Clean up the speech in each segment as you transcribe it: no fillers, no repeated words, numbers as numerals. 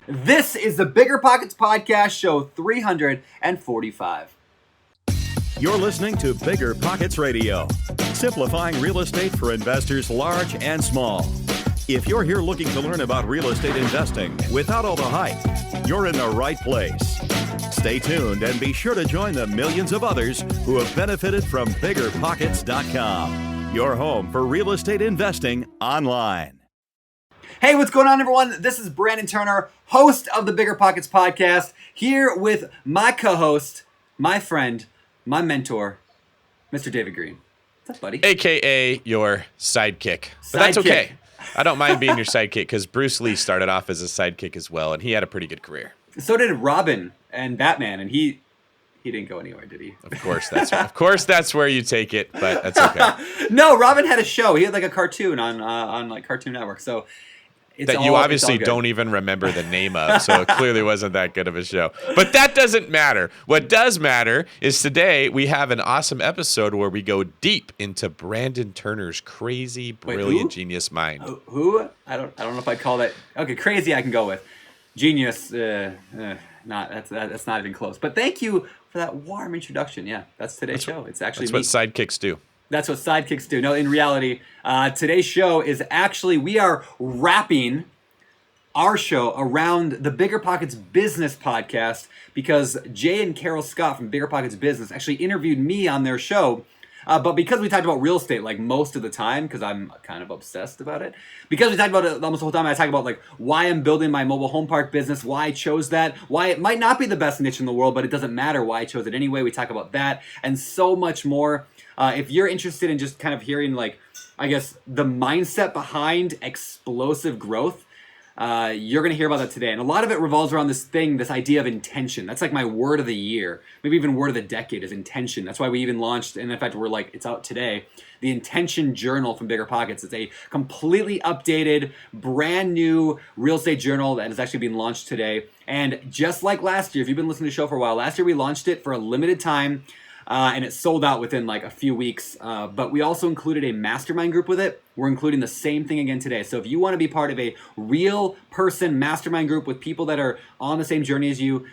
This is the BiggerPockets Podcast, show 345. You're listening to BiggerPockets Radio, simplifying real estate for investors large and small. If you're here looking to learn about real estate investing without all the hype, you're in the right place. Stay tuned and be sure to join the millions of others who have benefited from BiggerPockets.com, your home for real estate investing online. Hey, what's going on, everyone? This is Brandon Turner, host of the BiggerPockets Podcast, here with my co-host, my friend, my mentor, Mr. David Green. What's up, buddy? AKA your sidekick. But that's okay. I don't mind being your sidekick because Bruce Lee started off as a sidekick as well, and he had a pretty good career. So did Robin and Batman, and he didn't go anywhere, did he? Of course that's where you take it, but that's okay. No, Robin had a show. He had like a cartoon on like Cartoon Network. So you obviously don't even remember the name of, so it clearly wasn't that good of a show. But that doesn't matter. What does matter is today we have an awesome episode where we go deep into Brandon Turner's crazy, brilliant, genius mind. Who? I don't know if I'd call that. Okay, crazy I can go with. Genius, that's not even close. But thank you for that warm introduction. Yeah, that's today's show. It's actually what sidekicks do. That's what sidekicks do. No, in reality, today's show is actually, we are wrapping our show around the BiggerPockets Business Podcast because Jay and Carol Scott from BiggerPockets Business actually interviewed me on their show. But because we talked about real estate like most of the time, because I'm kind of obsessed about it, because we talked about it almost the whole time, I talk about like why I'm building my mobile home park business, why I chose that, why it might not be the best niche in the world, but it doesn't matter why I chose it anyway. We talk about that and so much more. If you're interested in just kind of hearing like, I guess, the mindset behind explosive growth, you're going to hear about that today. And a lot of it revolves around this idea of intention. That's like my word of the year, maybe even word of the decade is intention. That's why we even launched, and in fact, it's out today, the Intention Journal from BiggerPockets. It's a completely updated, brand new real estate journal that is actually being launched today. And just like last year, if you've been listening to the show for a while, last year we launched it for a limited time. And it sold out within like a few weeks. But we also included a mastermind group with it. We're including the same thing again today. So if you want to be part of a real person mastermind group with people that are on the same journey as you,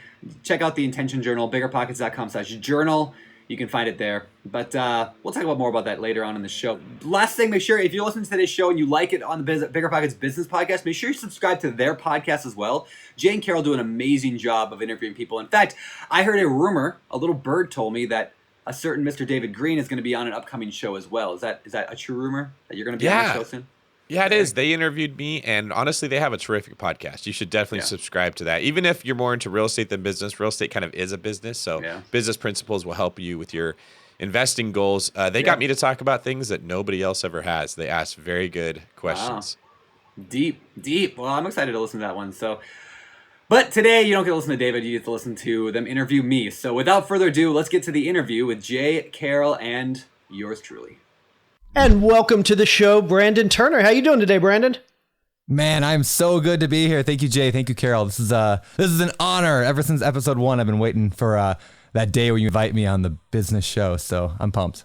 check out the Intention Journal, biggerpockets.com/journal. You can find it there. But we'll talk about more about that later on in the show. Last thing, make sure if you're listening to today's show and you like it on the BiggerPockets Business Podcast, make sure you subscribe to their podcast as well. Jay and Carol do an amazing job of interviewing people. In fact, I heard a rumor, a little bird told me that a certain Mr. David Green is going to be on an upcoming show as well. Is that a true rumor that you're going to be on the show soon? Yeah, it is. They interviewed me, and honestly, they have a terrific podcast. You should definitely subscribe to that. Even if you're more into real estate than business, real estate kind of is a business, so business principles will help you with your investing goals. They got me to talk about things that nobody else ever has. They asked very good questions. Wow. Deep. Well, I'm excited to listen to that one. But today, you don't get to listen to David, you get to listen to them interview me. So without further ado, let's get to the interview with Jay, Carol, and yours truly. And welcome to the show, Brandon Turner. How you doing today, Brandon? Man, I'm so good to be here. Thank you, Jay. Thank you, Carol. This is an honor. Ever since episode 1, I've been waiting for that day when you invite me on the business show. So I'm pumped.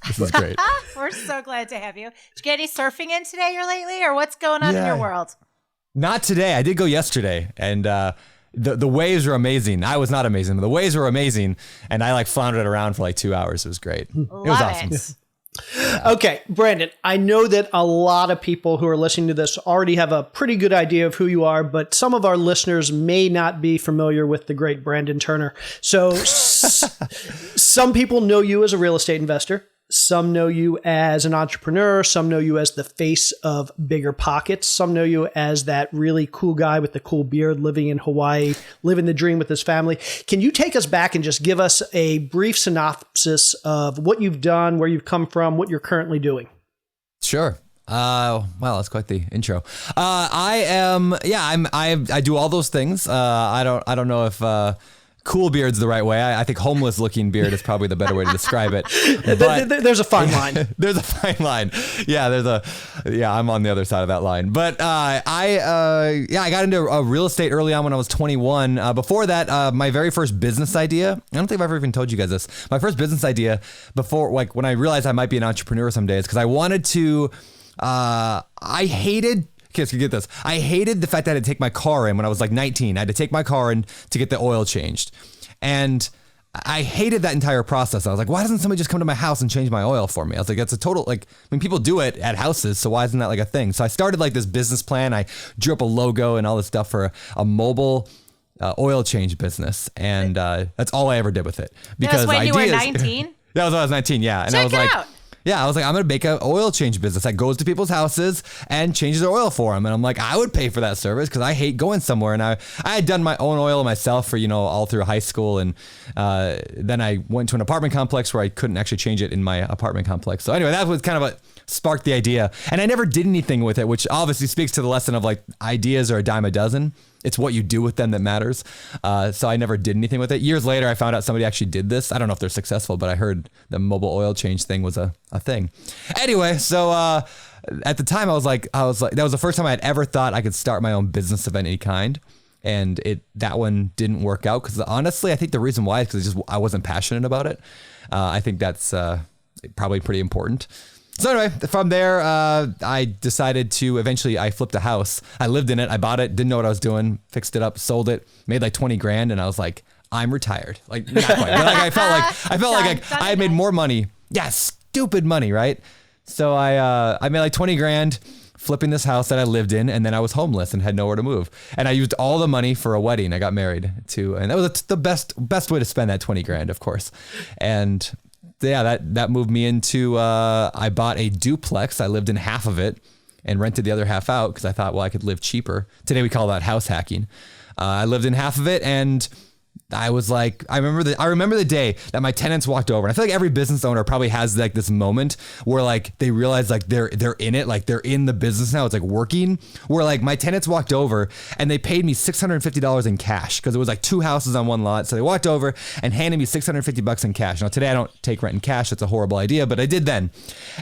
This is great. We're so glad to have you. Did you get any surfing in today or lately, or what's going on in your world? Not today. I did go yesterday, and the waves were amazing. I was not amazing, but the waves were amazing, and I like floundered around for like 2 hours. It was great. It was awesome. Okay, Brandon, I know that a lot of people who are listening to this already have a pretty good idea of who you are, but some of our listeners may not be familiar with the great Brandon Turner. So some people know you as a real estate investor. Some know you as an entrepreneur. Some know you as the face of BiggerPockets. Some know you as that really cool guy with the cool beard living in Hawaii, living the dream with his family. Can you take us back and just give us a brief synopsis of what you've done, where you've come from, what you're currently doing? Sure. Wow, that's quite the intro. I do all those things. I don't know if cool beard's the right way. I think homeless looking beard is probably the better way to describe it. But there's a fine line. There's a fine line. Yeah, I'm on the other side of that line. But I got into real estate early on when I was 21. Before that, my very first business idea, I don't think I've ever even told you guys this. My first business idea before, like when I realized I might be an entrepreneur someday, is because I wanted to, kids could get this. I hated the fact that I had to take my car in when I was like 19. I had to take my car in to get the oil changed. And I hated that entire process. I was like, why doesn't somebody just come to my house and change my oil for me? I was like, that's a total, like, I mean, people do it at houses, so why isn't that like a thing? So I started like this business plan. I drew up a logo and all this stuff for a mobile oil change business. And that's all I ever did with it. Because when you were 19? That was when I was 19, yeah. And Check I was it like, out. yeah, I was like, I'm going to make an oil change business that goes to people's houses and changes their oil for them. And I'm like, I would pay for that service because I hate going somewhere. And I had done my own oil myself for, all through high school. And then I went to an apartment complex where I couldn't actually change it in my apartment complex. So anyway, that was kind of what sparked the idea. And I never did anything with it, which obviously speaks to the lesson of like ideas are a dime a dozen. It's what you do with them that matters. So I never did anything with it. Years later, I found out somebody actually did this. I don't know if they're successful, but I heard the mobile oil change thing was a thing. Anyway, so at the time I was like, that was the first time I had ever thought I could start my own business of any kind. And that one didn't work out because honestly, I think the reason why is because I wasn't passionate about it. I think that's probably pretty important. So anyway, from there, I decided to I flipped a house. I lived in it. I bought it. Didn't know what I was doing. Fixed it up, sold it, made like 20 grand. And I was like, I'm retired. Like, not quite. But like, I felt like I had made more money. Yeah, stupid money, right? So I made like 20 grand flipping this house that I lived in. And then I was homeless and had nowhere to move. And I used all the money for a wedding. I got married to, and that was the best way to spend that 20 grand, of course. And yeah, that moved me into, I bought a duplex. I lived in half of it and rented the other half out because I thought, well, I could live cheaper. Today we call that house hacking. I lived in half of it and I was like, I remember the day that my tenants walked over, and I feel like every business owner probably has like this moment where like they realize like they're in it, like they're in the business now. It's like working. Where like my tenants walked over and they paid me $650 in cash because it was like 2 houses on one lot. So they walked over and handed me $650 in cash. Now today I don't take rent in cash. That's a horrible idea, but I did then.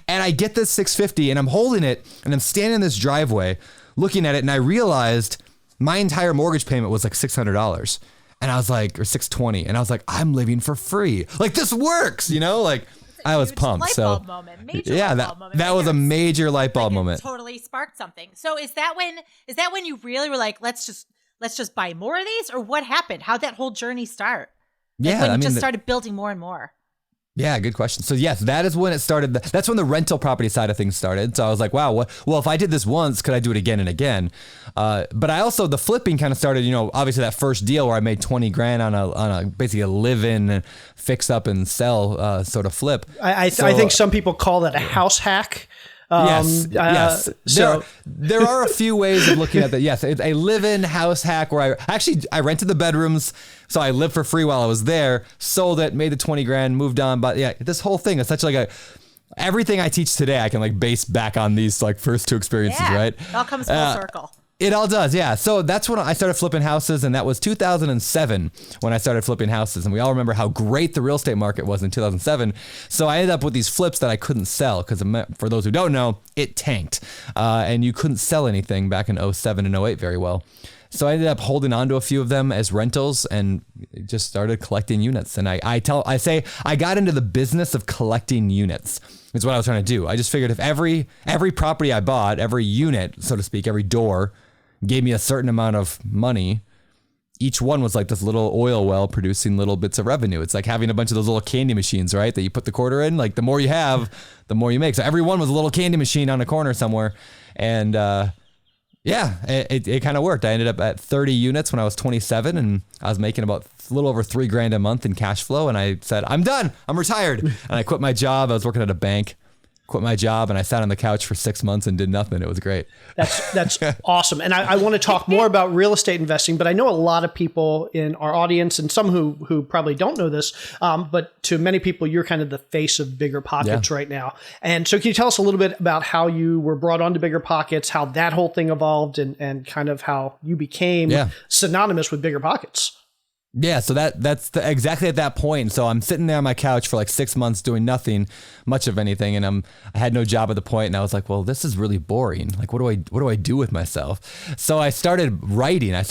And I get this $650 and I'm holding it and I'm standing in this driveway looking at it, and I realized my entire mortgage payment was like $600. And I was like, or $620, and I was like, I'm living for free. Like this works, like I was pumped. Light so bulb moment. Major yeah, light bulb moment. that was a major light bulb moment. Totally sparked something. So is that when you really were like, let's just buy more of these, or what happened? How'd that whole journey start? Yeah, when you just started building more and more. Yeah, good question. So yes, that is when it started. That's when the rental property side of things started. So I was like, wow, well, if I did this once, could I do it again and again? But I also, the flipping kind of started, obviously that first deal where I made 20 grand on a basically a live-in, fix up and sell sort of flip. I think some people call that a house hack. Yes. So there are a few ways of looking at that. Yes, it's a live-in house hack where I rented the bedrooms, so I lived for free while I was there, sold it, made the 20 grand, moved on. But yeah, this whole thing is such like everything I teach today, I can like base back on these like first two experiences, right? It all comes full circle. It all does, yeah. So that's when I started flipping houses, and that was 2007 when I started flipping houses. And we all remember how great the real estate market was in 2007. So I ended up with these flips that I couldn't sell because, for those who don't know, it tanked. And you couldn't sell anything back in 07 and 08 very well. So I ended up holding on to a few of them as rentals and just started collecting units. And I say I got into the business of collecting units. Is what I was trying to do. I just figured if every property I bought, every unit, so to speak, every door gave me a certain amount of money, each one was like this little oil well producing little bits of revenue. It's like having a bunch of those little candy machines, right? That you put the quarter in, like the more you have, the more you make. So every one was a little candy machine on a corner somewhere. And it kind of worked. I ended up at 30 units when I was 27, and I was making about a little over $3 grand a month in cash flow. And I said, I'm done. I'm retired. And I quit my job. I was working at a bank. Quit my job, and I sat on the couch for 6 months and did nothing. It was great. That's awesome. And I want to talk more about real estate investing, but I know a lot of people in our audience, and some who probably don't know this, but to many people, you're kind of the face of BiggerPockets right now. And so can you tell us a little bit about how you were brought onto BiggerPockets, how that whole thing evolved, and kind of how you became synonymous with BiggerPockets? Yeah, so that's exactly at that point. So I'm sitting there on my couch for like 6 months doing nothing, much of anything, and I had no job at the point, and I was like, well, this is really boring. Like, what do I do with myself? So I started writing. I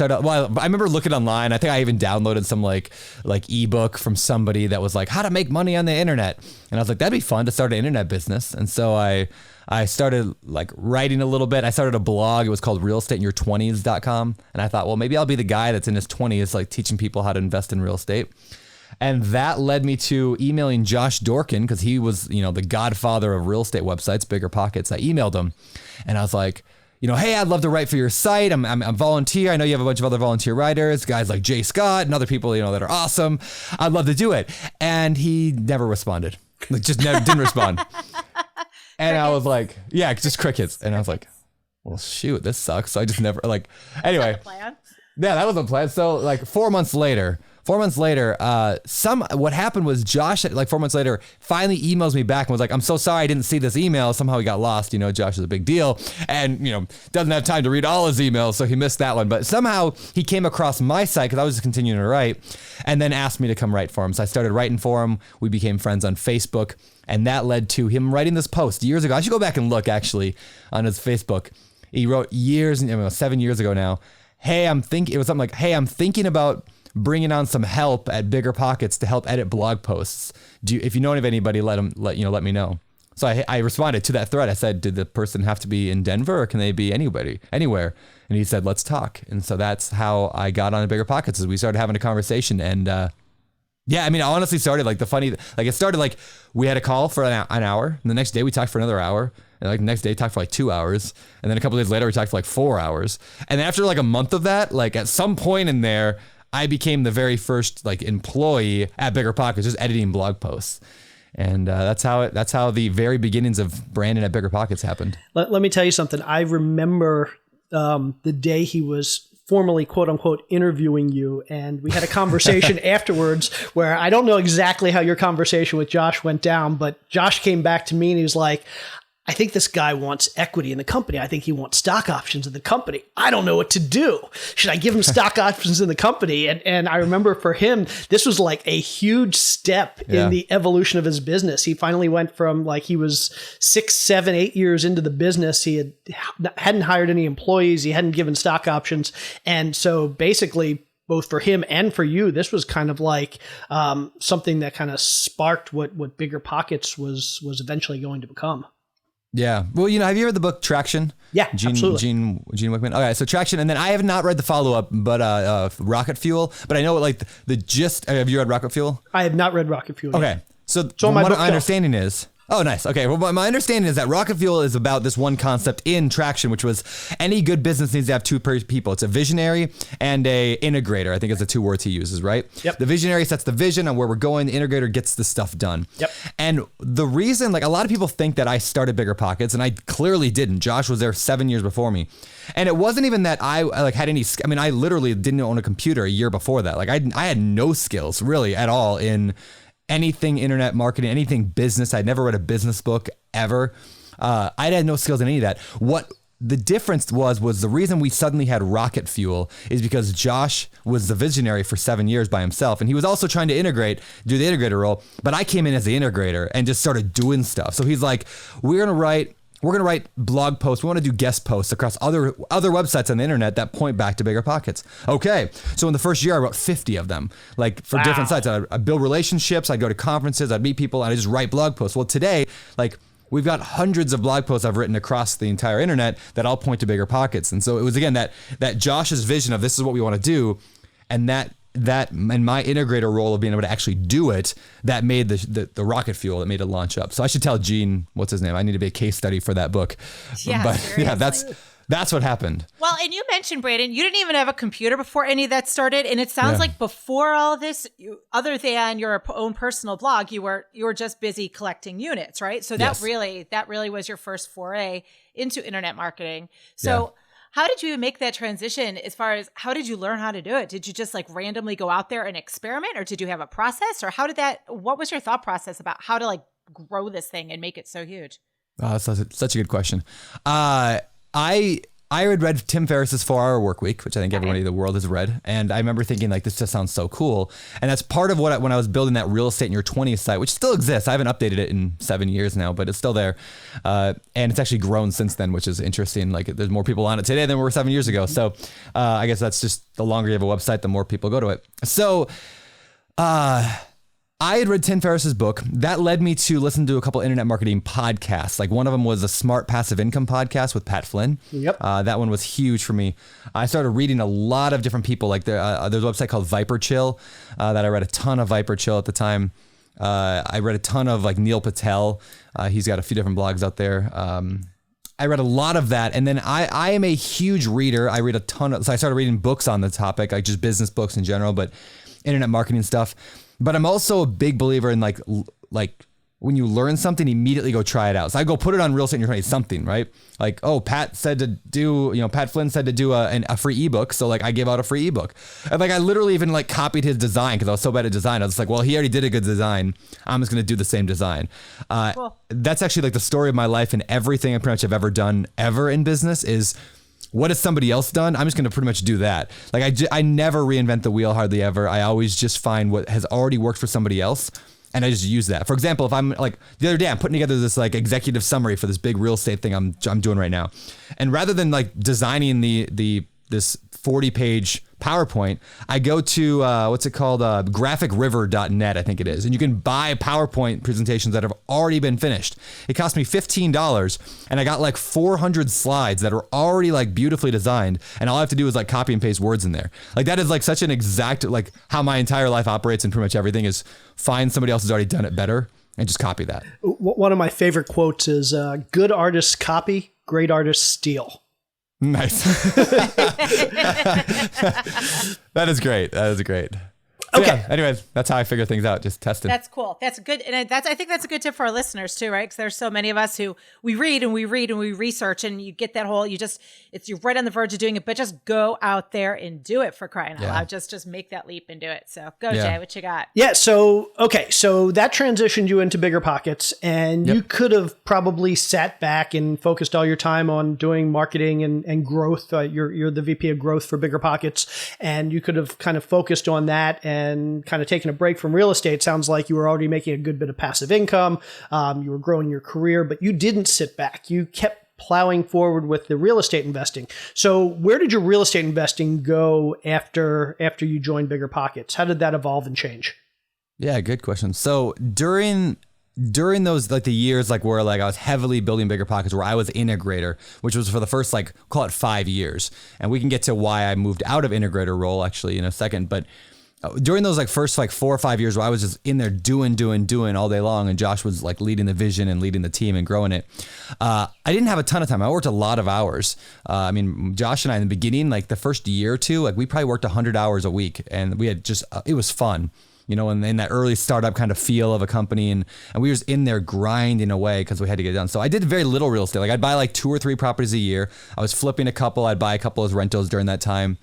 remember looking online. I think I even downloaded some like ebook from somebody that was like how to make money on the internet, And I was like, that'd be fun to start an internet business. And so I started like writing a little bit. I started a blog. It was called realestateinyour20s.com. And I thought, well, maybe I'll be the guy that's in his 20s, like teaching people how to invest in real estate. And that led me to emailing Josh Dorkin, because he was, you know, the godfather of real estate websites, BiggerPockets. I emailed him and I was like, you know, hey, I'd love to write for your site. I'm a volunteer. I know you have a bunch of other volunteer writers, guys like Jay Scott and other people, you know, that are awesome. I'd love to do it. And he never responded. Like, just never didn't respond. And I was like, yeah, just crickets. And I was like, well, shoot, this sucks. So I just never anyway. Plan? Yeah, that was the plan. So like 4 months later, what happened was Josh, like 4 months later, finally emails me back and was like, I'm so sorry I didn't see this email. Somehow he got lost. You know, Josh is a big deal and, you know, doesn't have time to read all his emails. So he missed that one. But somehow he came across my site because I was just continuing to write and then asked me to come write for him. So I started writing for him. We became friends on Facebook. And that led to him writing this post years ago. I should go back and look actually on his Facebook. He wrote 7 years ago now. It was something like, hey, I'm thinking about bringing on some help at BiggerPockets to help edit blog posts. If you know of anybody, let me know. So I responded to that thread. I said, did the person have to be in Denver or can they be anywhere? And he said, let's talk. And so that's how I got on BiggerPockets, is we started having a conversation. And yeah, I mean, I honestly started it started like we had a call for an hour. And the next day we talked for another hour. And like the next day talked for like 2 hours. And then a couple of days later we talked for like 4 hours. And then after like a month of that, like at some point in there, I became the very first like employee at BiggerPockets, just editing blog posts. And that's how the very beginnings of Brandon at BiggerPockets happened. Let me tell you something. I remember the day he was formally, quote unquote, interviewing you. And we had a conversation afterwards where I don't know exactly how your conversation with Josh went down, but Josh came back to me and he was like, I think this guy wants equity in the company. I think he wants stock options in the company. I don't know what to do. Should I give him stock options in the company? And I remember for him, this was like a huge step in the evolution of his business. He finally went from like he was 6, 7, 8 years into the business. He hadn't hired any employees. He hadn't given stock options. And so basically, both for him and for you, this was kind of like something that kind of sparked what BiggerPockets was eventually going to become. Yeah. Well, you know, have you read the book Traction? Yeah, absolutely. Gene Wickman. Okay, so Traction, and then I have not read the follow-up, but Rocket Fuel. But I know like the gist. Have you read Rocket Fuel? I have not read Rocket Fuel. Okay, so what my understanding is. Oh, nice. Okay. Well, my understanding is that Rocket Fuel is about this one concept in Traction, which was any good business needs to have two people. It's a visionary and a integrator. I think it's the two words he uses, right? Yep. The visionary sets the vision on where we're going. The integrator gets the stuff done. Yep. And the reason, like a lot of people think that I started BiggerPockets, and I clearly didn't. Josh was there 7 years before me. And it wasn't even that I like had any, I mean, I literally didn't own a computer a year before that. Like I had no skills really at all in anything internet marketing, anything business. I'd never read a business book ever. I had no skills in any of that. What the difference was the reason we suddenly had Rocket Fuel is because Josh was the visionary for 7 years by himself. And he was also trying to do the integrator role, but I came in as the integrator and just started doing stuff. So he's like, we're going to write blog posts. We want to do guest posts across other websites on the internet that point back to BiggerPockets. Okay. So in the first year, I wrote 50 of them, like for different sites. I'd build relationships. I'd go to conferences. I'd meet people and I just write blog posts. Well, today, like we've got hundreds of blog posts I've written across the entire internet that all point to BiggerPockets. And so it was, again, that Josh's vision of this is what we want to do. And that and my integrator role of being able to actually do it, that made the rocket fuel, that made it launch up. So I should tell Gene, what's his name? I need to be a case study for that book. Yeah, but seriously. Yeah, that's what happened. Well, and you mentioned, Braden, you didn't even have a computer before any of that started. And it sounds like before all this, other than your own personal blog, you were just busy collecting units, right? So that really was your first foray into internet marketing. So how did you make that transition as far as how did you learn how to do it? Did you just like randomly go out there and experiment, or did you have a process, or what was your thought process about how to like grow this thing and make it so huge? Oh, that's such a good question. I had read Tim Ferriss's 4-Hour Workweek, which I think everybody in the world has read. And I remember thinking like, this just sounds so cool. And that's part of when I was building that real estate in your 20s site, which still exists. I haven't updated it in 7 years now, but it's still there. And it's actually grown since then, which is interesting. Like there's more people on it today than there were 7 years ago. So I guess that's just the longer you have a website, the more people go to it. So I I had read Tim Ferriss's book. That led me to listen to a couple internet marketing podcasts. Like one of them was a Smart Passive Income podcast with Pat Flynn. Yep. That one was huge for me. I started reading a lot of different people. Like there's a website called Viper Chill that I read a ton of Viper Chill at the time. I read a ton of like Neil Patel. He's got a few different blogs out there. I read a lot of that. And then I am a huge reader. I read a ton so I started reading books on the topic, like just business books in general, but internet marketing stuff. But I'm also a big believer in like when you learn something, immediately go try it out. So I go put it on Real Estate and Your 20s, something, right? Like, oh, Pat Flynn said to do a free ebook. So like I gave out a free ebook. And like I literally even like copied his design because I was so bad at design. I was like, well, he already did a good design. I'm just going to do the same design. Cool. That's actually like the story of my life, and everything I pretty much have ever done ever in business is, what has somebody else done? I'm just going to pretty much do that. Like I never reinvent the wheel, hardly ever. I always just find what has already worked for somebody else, and I just use that. For example, if I'm like the other day, I'm putting together this like executive summary for this big real estate thing I'm doing right now, and rather than like designing this 40-page PowerPoint, I go to graphicriver.net, I think it is, and you can buy PowerPoint presentations that have already been finished. It cost me $15, and I got like 400 slides that are already like beautifully designed, and all I have to do is like copy and paste words in there. Like that is like such an exact, like how my entire life operates, and pretty much everything is find somebody else has already done it better and just copy that. One of my favorite quotes is, good artists copy, great artists steal. Nice. That is great. That is great. So okay. Yeah, anyways, that's how I figure things out. Just testing. That's cool. That's good. And I think that's a good tip for our listeners too, right? Because there's so many of us who we read and we research, and you get that whole, you're right on the verge of doing it, but just go out there and do it, for crying out loud. Just make that leap and do it. So go, Jay, what you got? Yeah. So that transitioned you into BiggerPockets, and you could have probably sat back and focused all your time on doing marketing and growth. You're the VP of growth for BiggerPockets, and you could have kind of focused on that and kind of taken a break from real estate. Sounds like you were already making a good bit of passive income. You were growing your career, but you didn't sit back. You kept plowing forward with the real estate investing. So where did your real estate investing go after you joined BiggerPockets? How did that evolve and change? Yeah, good question. So during those like the years like where like I was heavily building BiggerPockets, where I was integrator, which was for the first like call it 5 years, and we can get to why I moved out of integrator role actually in a second, but during those like first like 4 or 5 years where I was just in there doing all day long, and Josh was like leading the vision and leading the team and growing it, I didn't have a ton of time. I worked a lot of hours. I mean, Josh and I in the beginning, like the first year or two, like we probably worked 100 hours a week, and we had just it was fun, and in that early startup kind of feel of a company, and we were just in there grinding away because we had to get it done. So I did very little real estate. Like I'd buy like 2 or 3 properties a year. I was flipping a couple. I'd buy a couple as rentals during that time.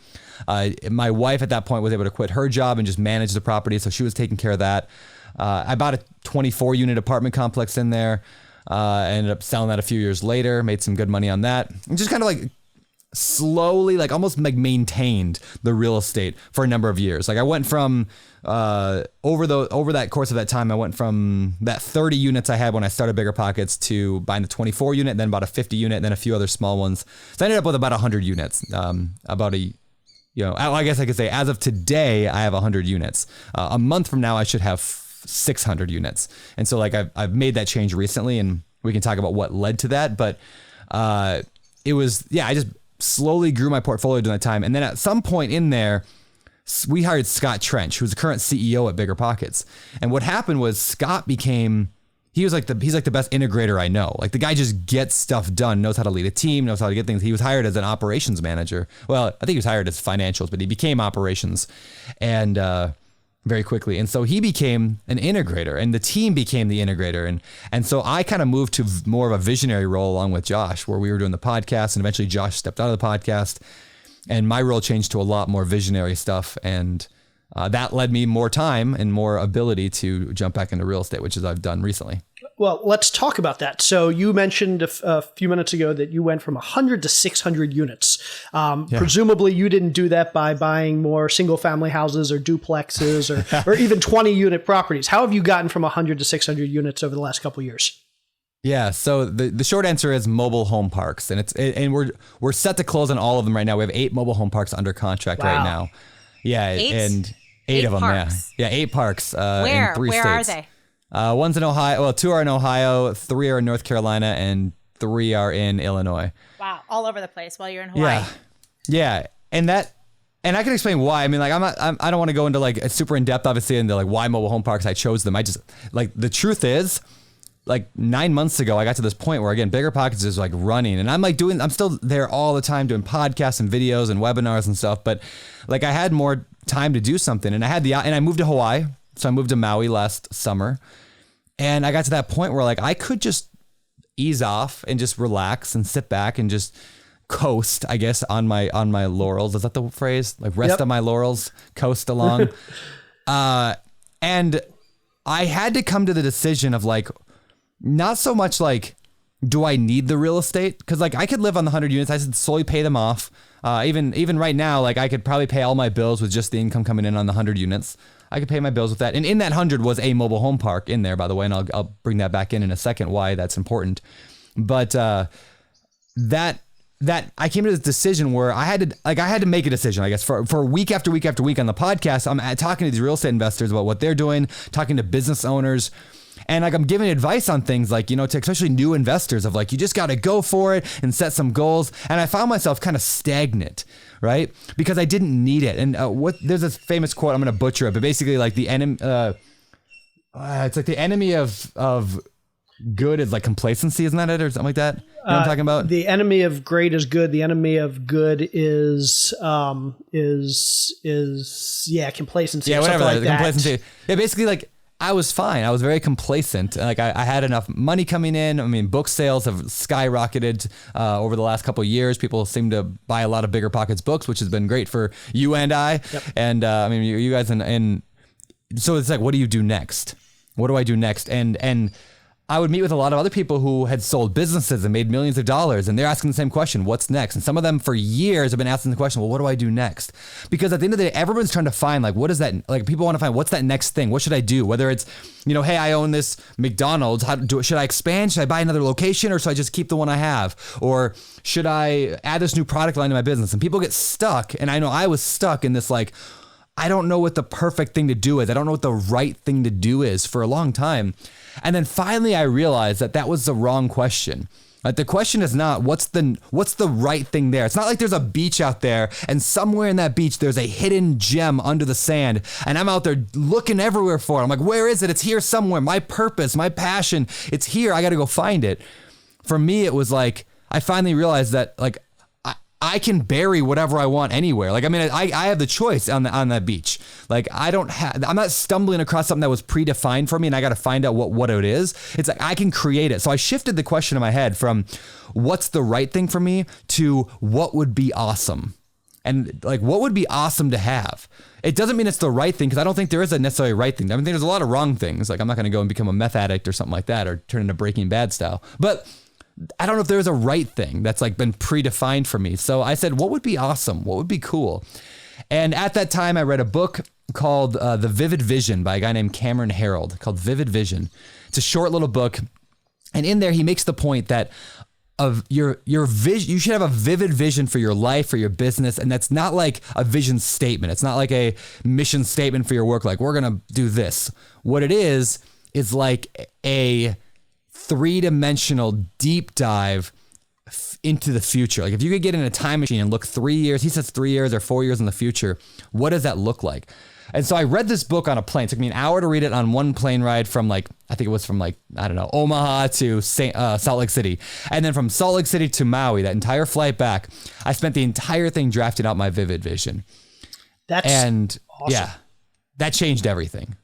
My wife at that point was able to quit her job and just manage the property, so she was taking care of that. I bought a 24-unit apartment complex in there. I ended up selling that a few years later, made some good money on that, and just kind of like slowly, like almost like maintained the real estate for a number of years. Like I went from over that course of that time, I went from that 30 units I had when I started BiggerPockets to buying the 24 unit, then about a 50 unit, and then a few other small ones. So I ended up with about 100 units. I guess I could say as of today, I have 100 units. A month from now, I should have 600 units. And so like I've made that change recently, and we can talk about what led to that. But it was, I just slowly grew my portfolio during that time. And then at some point in there, we hired Scott Trench, who's the current CEO at BiggerPockets. And what happened was Scott he's like the best integrator I know. Like the guy just gets stuff done, knows how to lead a team, knows how to get things. He was hired as an operations manager. Well, I think he was hired as financials, but he became operations and very quickly. And so he became an integrator, and the team became the integrator. And so I kind of moved to more of a visionary role along with Josh, where we were doing the podcast, and eventually Josh stepped out of the podcast, and my role changed to a lot more visionary stuff. And that led me more time and more ability to jump back into real estate, which is I've done recently. Well, let's talk about that. So you mentioned a few minutes ago that you went from 100 to 600 units. Presumably you didn't do that by buying more single family houses or duplexes or even 20 unit properties. How have you gotten from 100 to 600 units over the last couple of years? Yeah, so the short answer is mobile home parks, and we're set to close on all of them right now. We have 8 mobile home parks under contract right now. Yeah, 8? and 8 of them, parks. Yeah, 8 parks Where? in 3 Where states. are they? One's in Ohio. Well, 2 are in Ohio, 3 are in North Carolina, and 3 are in Illinois. Wow, all over the place while you're in Hawaii. Yeah. And I can explain why. I mean, like, I don't want to go into like super in depth, obviously, into like why mobile home parks I chose them. I just like the truth is, like 9 months ago, I got to this point where again, BiggerPockets is like running, and I'm still there all the time doing podcasts and videos and webinars and stuff. But like, I had more time to do something, and I moved to Hawaii, so I moved to Maui last summer, and I got to that point where like I could just ease off and just relax and sit back and just coast, I guess, on my laurels. Is that the phrase? Like rest on my laurels, coast along. And I had to come to the decision of like, not so much like, do I need the real estate? Because like I could live on the 100 units. I could slowly pay them off. Even right now, like I could probably pay all my bills with just the income coming in on the 100 units. I could pay my bills with that. And in that 100 was a mobile home park in there, by the way. And I'll bring that back in a second, why that's important. But that I came to this decision where I had to make a decision, I guess, for week after week after week on the podcast. I'm talking to these real estate investors about what they're doing, talking to business owners. And like I'm giving advice on things like, to especially new investors of like, you just got to go for it and set some goals. And I found myself kind of stagnant, right? Because I didn't need it. And there's this famous quote, I'm going to butcher it, but basically like the enemy, it's like the enemy of good is like complacency, isn't that it, or something like that? You know what I'm talking about? The enemy of great is good. The enemy of good is complacency. Yeah, whatever. Like that. Complacency. Yeah, basically like I was fine. I was very complacent. Like I had enough money coming in. I mean, book sales have skyrocketed over the last couple of years. People seem to buy a lot of BiggerPockets books, which has been great for you and I. Yep. And I mean, you guys and so it's like, what do you do next? What do I do next? And I would meet with a lot of other people who had sold businesses and made millions of dollars, and they're asking the same question, what's next? And some of them for years have been asking the question, well, what do I do next? Because at the end of the day, everyone's trying to find like, what is that? Like people want to find, what's that next thing? What should I do? Whether it's, hey, I own this McDonald's. Should I expand? Should I buy another location, or should I just keep the one I have? Or should I add this new product line to my business? And people get stuck. And I know I was stuck in this, like, I don't know what the perfect thing to do is. I don't know what the right thing to do is for a long time. And then finally I realized that was the wrong question. Like the question is not what's the right thing there. It's not like there's a beach out there and somewhere in that beach there's a hidden gem under the sand and I'm out there looking everywhere for it. I'm like, where is it? It's here somewhere. My purpose, my passion, it's here. I got to go find it. For me, it was like I finally realized that like I can bury whatever I want anywhere. Like, I mean, I have the choice on that beach. Like, I'm not stumbling across something that was predefined for me and I got to find out what it is. It's like, I can create it. So I shifted the question in my head from what's the right thing for me to what would be awesome. And like, what would be awesome to have? It doesn't mean it's the right thing because I don't think there is a necessarily right thing. I mean, there's a lot of wrong things. Like, I'm not going to go and become a meth addict or something like that or turn into Breaking Bad style. But I don't know if there's a right thing that's like been predefined for me. So I said, what would be awesome? What would be cool? And at that time, I read a book called The Vivid Vision by a guy named Cameron Herold, called Vivid Vision. It's a short little book. And in there, he makes the point that of your vision, you should have a vivid vision for your life, for your business. And that's not like a vision statement. It's not like a mission statement for your work. Like, we're going to do this. What it is like a 3-dimensional deep dive into the future. Like if you could get in a time machine and look 3 years, he says 3 years or 4 years in the future, what does that look like? And so I read this book on a plane. It took me an hour to read it on one plane ride from I think it was from Omaha to Salt Lake City. And then from Salt Lake City to Maui, that entire flight back, I spent the entire thing drafting out my vivid vision. Awesome. Yeah, that changed everything.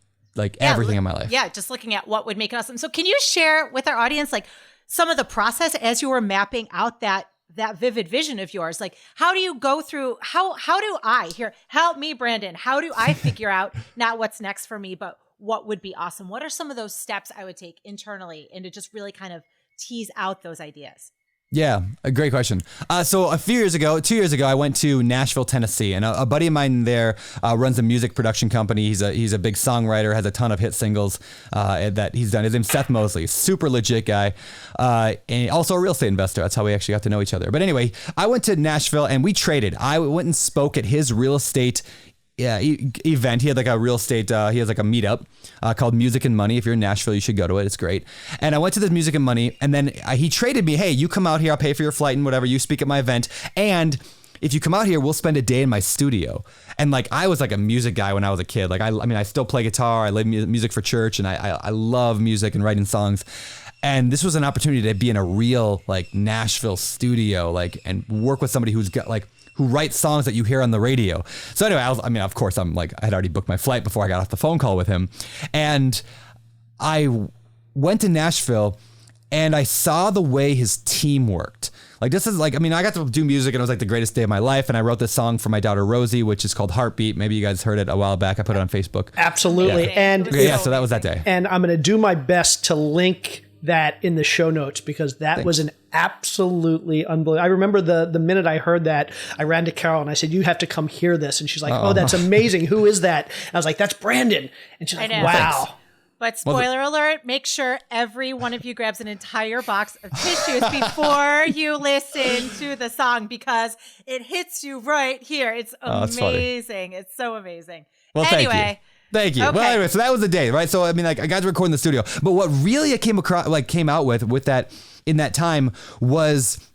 Everything in my life. Yeah, just looking at what would make it awesome. So can you share with our audience like some of the process as you were mapping out that vivid vision of yours? Like how do you go through, how do I help me, Brandon, how do I figure out not what's next for me, but what would be awesome? What are some of those steps I would take internally and to just really kind of tease out those ideas? Yeah, a great question. So 2 years ago, I went to Nashville, Tennessee, and a buddy of mine there runs a music production company. He's a big songwriter, has a ton of hit singles that he's done. His name's Seth Mosley, super legit guy, and also a real estate investor. That's how we actually got to know each other. But anyway, I went to Nashville and we traded. I went and spoke at his real estate event. He had like a real estate, he has like a meetup called Music and Money. If you're in Nashville, you should go to it. It's great. And I went to this Music and Money, and then he traded me, hey, you come out here, I'll pay for your flight and whatever, you speak at my event. And if you come out here, we'll spend a day in my studio. And like, I was like a music guy when I was a kid. Like, I mean, I still play guitar. I play music for church, and I love music and writing songs. And this was an opportunity to be in a real like Nashville studio, like, and work with somebody who's got like, who writes songs that you hear on the radio. So anyway, of course, I had already booked my flight before I got off the phone call with him. And I went to Nashville and I saw the way his team worked. Like, this is like, I mean, I got to do music and it was like the greatest day of my life. And I wrote this song for my daughter, Rosie, which is called Heartbeat. Maybe you guys heard it a while back. I put it on Facebook. Absolutely. Yeah. And so that was that day. And I'm going to do my best to link that in the show notes, because that was an absolutely unbelievable. I remember the minute I heard that, I ran to Carol and I said, you have to come hear this. And she's like, oh, that's amazing. Who is that? And I was like, that's Brandon. And she's like, wow. Thanks. But spoiler alert, make sure every one of you grabs an entire box of tissues before you listen to the song, because it hits you right here. It's amazing. It's so amazing. Well, anyway. Thank you. Okay. Well, anyway, so that was the day, right? So I mean, like, I got to record in the studio. But what really came out with that in that time was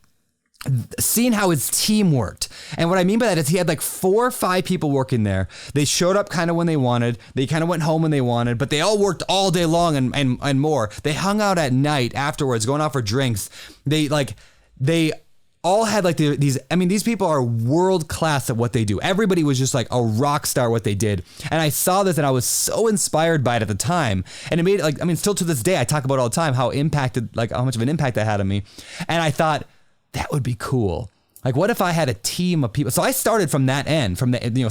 seeing how his team worked. And what I mean by that is he had like 4 or 5 people working there. They showed up kind of when they wanted. They kind of went home when they wanted, but they all worked all day long and more. They hung out at night afterwards, going out for drinks. They all had like these people are world class at what they do. Everybody was just like a rock star at what they did. And I saw this and I was so inspired by it at the time. And it made it like, I mean, still to this day, I talk about it all the time, how much of an impact that had on me. And I thought, that would be cool. Like, what if I had a team of people? So I started from that end,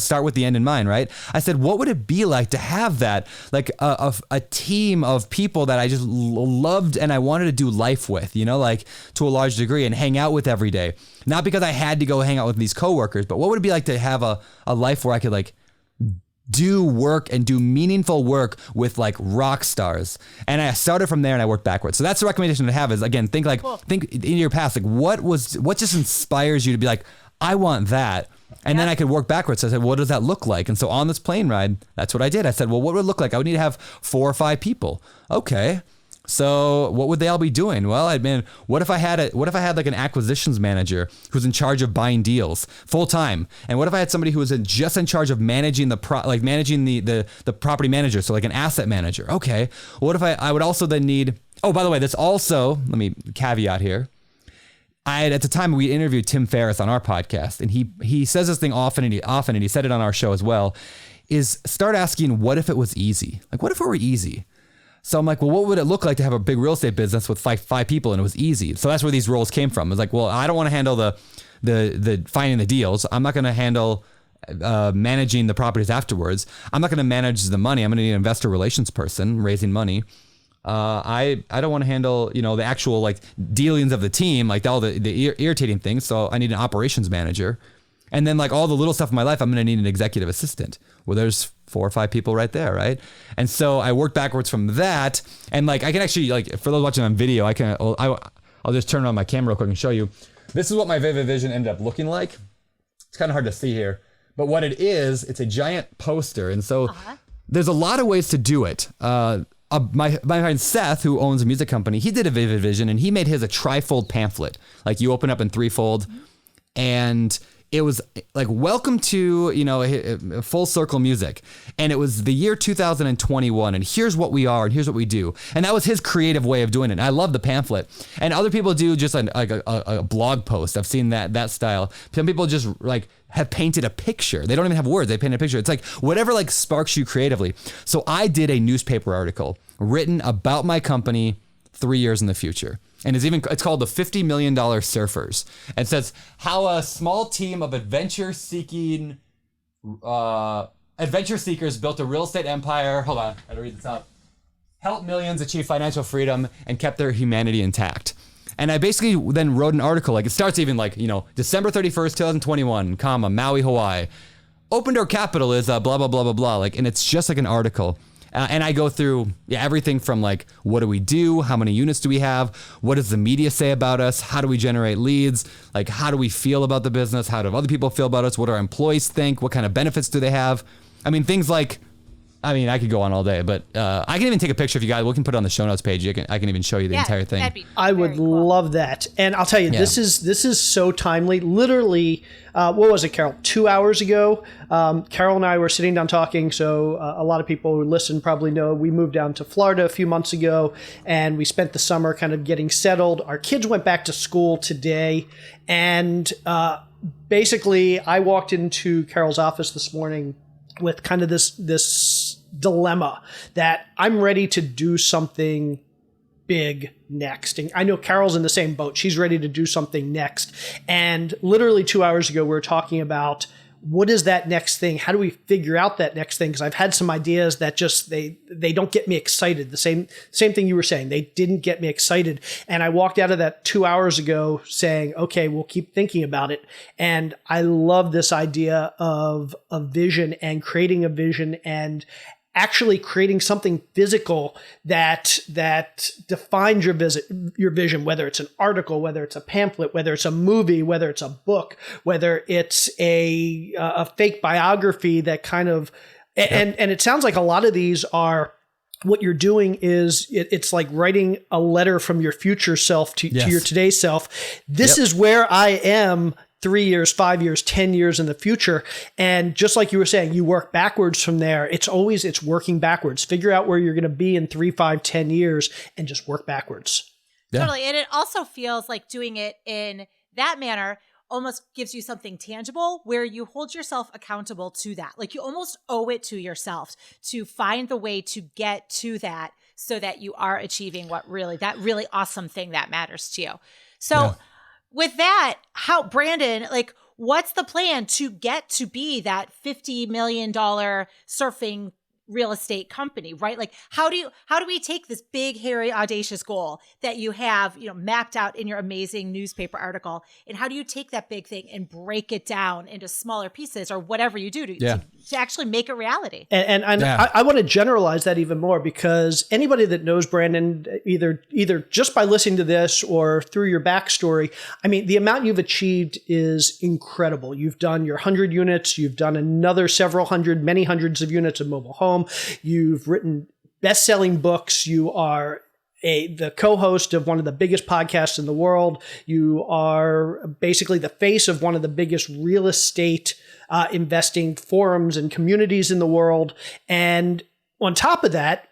start with the end in mind, right? I said, what would it be like to have that, like a team of people that I just loved and I wanted to do life with, like to a large degree, and hang out with every day. Not because I had to go hang out with these coworkers, but what would it be like to have a life where I could like do work and do meaningful work with like rock stars. And I started from there and I worked backwards. So that's the recommendation to have is, again, think in your past, like what just inspires you to be like, I want that. And then I could work backwards. So I said, what does that look like? And so on this plane ride, that's what I did. I said, well, what would it look like? I would need to have 4 or 5 people. Okay. So what would they all be doing? Well, what if I had like an acquisitions manager who's in charge of buying deals full time? And what if I had somebody who was just in charge of managing the property manager? So like an asset manager. Okay. What if I would also then need, oh, by the way, this also, let me caveat here. At the time we interviewed Tim Ferriss on our podcast, and he says this thing often, and he said it on our show as well, is start asking, what if it was easy? Like, what if it were easy? So I'm like, well, what would it look like to have a big real estate business with five people and it was easy? So that's where these roles came from. It's like, well, I don't want to handle the finding the deals. I'm not going to handle managing the properties afterwards. I'm not going to manage the money. I'm going to need an investor relations person raising money. I don't want to handle, the actual like dealings of the team, like all the irritating things. So I need an operations manager. And then like all the little stuff in my life, I'm going to need an executive assistant. Well, there's 4 or 5 people right there, right? And so I worked backwards from that. And like, I can actually, like, for those watching on video, I'll just turn on my camera real quick and show you. This is what my Vivid Vision ended up looking like. It's kind of hard to see here. But what it is, it's a giant poster. And so there's a lot of ways to do it. My friend Seth, who owns a music company, he did a Vivid Vision and he made his a trifold pamphlet. Like you open up in 3-fold and it was like, welcome to, full circle music. And it was the year 2021. And here's what we are and here's what we do. And that was his creative way of doing it. And I love the pamphlet. And other people do just a blog post. I've seen that style. Some people just like have painted a picture. They don't even have words. They paint a picture. It's like whatever like sparks you creatively. So I did a newspaper article written about my company 3 years in the future. And it's called the $50 Million Surfers. And it says how a small team of adventure seekers built a real estate empire. Hold on, I gotta read this out. Helped millions achieve financial freedom and kept their humanity intact. And I basically then wrote an article, like it starts even like, December 31st, 2021, Maui, Hawaii. Open Door Capital is blah, blah, blah, blah, blah. Like, and it's just like an article. And I go through everything from like, what do we do? How many units do we have? What does the media say about us? How do we generate leads? Like, how do we feel about the business? How do other people feel about us? What do our employees think? What kind of benefits do they have? I mean, things like, I could go on all day, but I can even take a picture if you guys. We can put it on the show notes page. I can even show you the entire thing. I would love that. And I'll tell you, this is so timely. Literally, what was it, Carol? 2 hours ago, Carol and I were sitting down talking. So a lot of people who listen probably know we moved down to Florida a few months ago, and we spent the summer kind of getting settled. Our kids went back to school today, and basically, I walked into Carol's office this morning with kind of this dilemma that I'm ready to do something big next. And I know Carol's in the same boat. She's ready to do something next. And literally 2 hours ago, we were talking about what is that next thing? How do we figure out that next thing? Because I've had some ideas that just, they don't get me excited. The same thing you were saying. They didn't get me excited. And I walked out of that 2 hours ago saying, okay, we'll keep thinking about it. And I love this idea of a vision and creating a vision and actually creating something physical that defines your vision, whether it's an article, whether it's a pamphlet, whether it's a movie, whether it's a book, whether it's a fake biography that kind of, and it sounds like a lot of these are, what you're doing is it's like writing a letter from your future self to your today's self. This is where I am 3 years, 5 years, 10 years in the future. And just like you were saying, you work backwards from there. It's working backwards. Figure out where you're going to be in 3, 5, 10 years and just work backwards. Yeah. Totally. And it also feels like doing it in that manner almost gives you something tangible where you hold yourself accountable to that. Like you almost owe it to yourself to find the way to get to that so that you are achieving that really awesome thing that matters to you. So with that, Brandon, like, what's the plan to get to be that $50 million surfing real estate company, right? Like, how do we take this big, hairy, audacious goal that you have, mapped out in your amazing newspaper article, and how do you take that big thing and break it down into smaller pieces or whatever you do to actually make it reality? And I want to generalize that even more, because anybody that knows Brandon, either just by listening to this or through your backstory, I mean, the amount you've achieved is incredible. You've done your 100 units, you've done another many hundreds of units of mobile home. You've written best-selling books. You are the co-host of one of the biggest podcasts in the world. You are basically the face of one of the biggest real estate investing forums and communities in the world. And on top of that,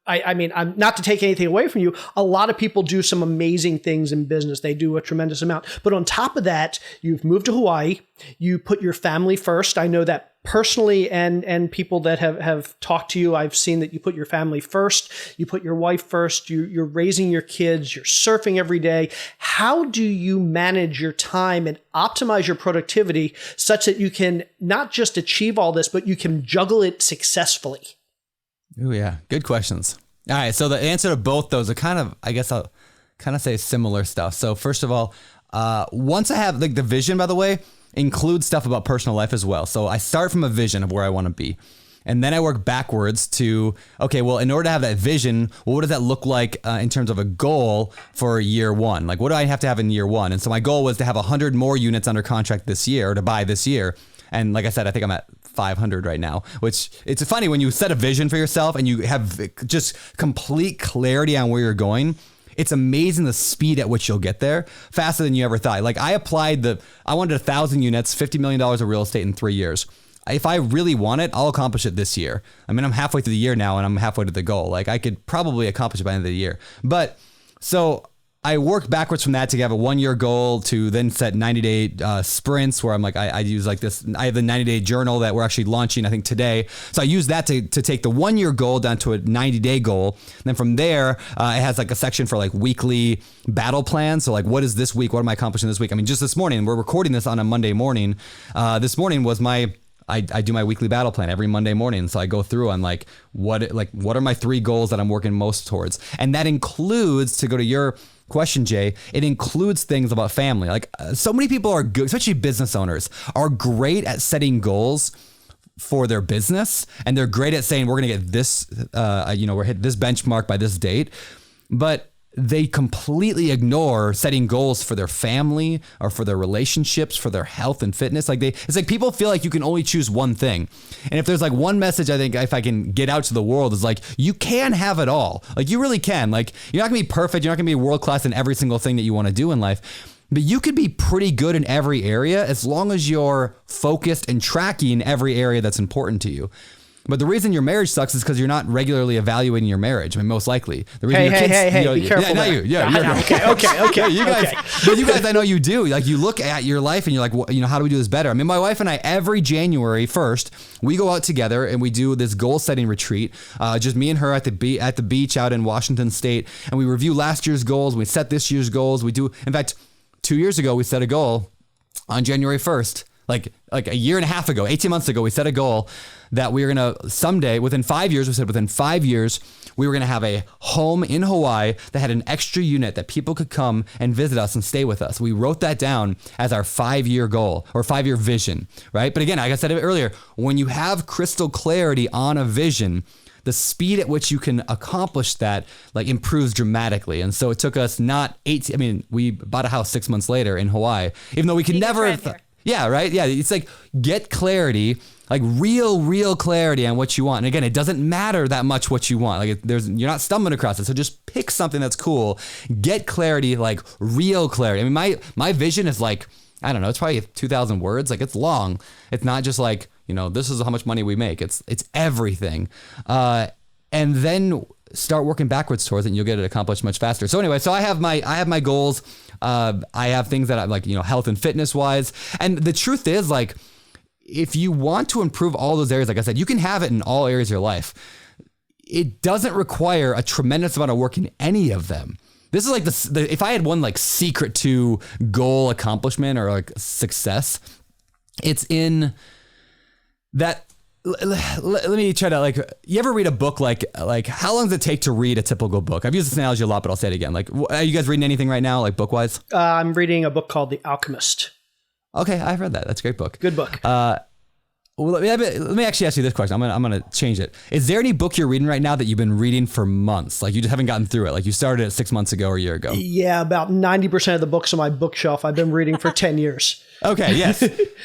I'm not to take anything away from you, a lot of people do some amazing things in business. They do a tremendous amount. But on top of that, you've moved to Hawaii. You put your family first. I know that personally, and people that have talked to you, I've seen that you put your family first. You put your wife first. You're raising your kids. You're surfing every day. How do you manage your time and optimize your productivity such that you can not just achieve all this, but you can juggle it successfully? Oh yeah, good questions. All right, so the answer to both those are I'll kind of say similar stuff. So first of all, once I have the vision, by the way, includes stuff about personal life as well. So I start from a vision of where I want to be. And then I work backwards to, okay, well, in order to have that vision, what does that look like in terms of a goal for year one? Like, what do I have to have in year one? And so my goal was to have 100 more units under contract this year, or to buy this year. And like I said, I think I'm at 500 right now, which it's funny when you set a vision for yourself and you have just complete clarity on where you're going. It's amazing the speed at which you'll get there, faster than you ever thought. Like I wanted 1,000 units, $50 million of real estate in 3 years. If I really want it, I'll accomplish it this year. I mean, I'm halfway through the year now and I'm halfway to the goal. Like I could probably accomplish it by the end of the year. But so I worked backwards from that to have a 1 year goal to then set 90-day sprints where I'm like, I use like this, I have the 90-day journal that we're actually launching, I think today. So I use that to take the 1 year goal down to a 90-day goal. And then from there, it has like a section for like weekly battle plans. So like, what is this week? What am I accomplishing this week? I mean, just this morning, we're recording this on a Monday morning. This morning was I do my weekly battle plan every Monday morning. So I go through, I'm like, what are my 3 goals that I'm working most towards? And that includes, to go to your question, Jay, it includes things about family. Like so many people are good, especially business owners, are great at setting goals for their business. And they're great at saying, we're going to get this, we're hit this benchmark by this date. But they completely ignore setting goals for their family or for their relationships, for their health and fitness. It's like people feel like you can only choose one thing. And if there's like one message I think if I can get out to the world is like, you can have it all. Like you really can. Like you're not gonna be perfect. You're not gonna be world-class in every single thing that you want to do in life. But you could be pretty good in every area as long as you're focused and tracking every area that's important to you. But the reason your marriage sucks is because you're not regularly evaluating your marriage. I mean, most likely. The reason Hey, be careful. Yeah, not you. Yeah, Okay. You guys, I know you do. Like you look at your life and you're like, well, how do we do this better? I mean, my wife and I, every January 1st, we go out together and we do this goal setting retreat. Just me and her at the beach out in Washington State, and we review last year's goals. We set this year's goals. We do. In fact, 2 years ago, we set a goal on January 1st. Like a year and a half ago, 18 months ago, we set a goal that we were going to someday, within 5 years, we were going to have a home in Hawaii that had an extra unit that people could come and visit us and stay with us. We wrote that down as our 5-year goal or 5-year vision, right? But again, like I said earlier, when you have crystal clarity on a vision, the speed at which you can accomplish that like improves dramatically. And so it took us we bought a house 6 months later in Hawaii, even though we could never. Yeah, right. Yeah. It's like get clarity, like real clarity on what you want. And again, it doesn't matter that much what you want. Like you're not stumbling across it. So just pick something that's cool, get clarity, like real clarity. I mean, my vision is like, I don't know, it's probably 2,000 words. Like it's long. It's not just like, this is how much money we make. It's everything. And then start working backwards towards it and you'll get it accomplished much faster. So anyway, I have my goals. I have things that I like, health and fitness wise. And the truth is like, if you want to improve all those areas, like I said, you can have it in all areas of your life. It doesn't require a tremendous amount of work in any of them. This is like if I had one like secret to goal accomplishment or like success, it's in that. Let me try to you ever read a book like how long does it take to read a typical book? I've used this analogy a lot, but I'll say it again. Like, are you guys reading anything right now, like book wise? I'm reading a book called The Alchemist. Okay, I've read that. That's a great book. Good book. Well, let me actually ask you this question. I'm gonna change it. Is there any book you're reading right now that you've been reading for months? Like you just haven't gotten through it. Like you started it 6 months ago or a year ago. Yeah, about 90% of the books on my bookshelf I've been reading for 10 years. Okay, yes.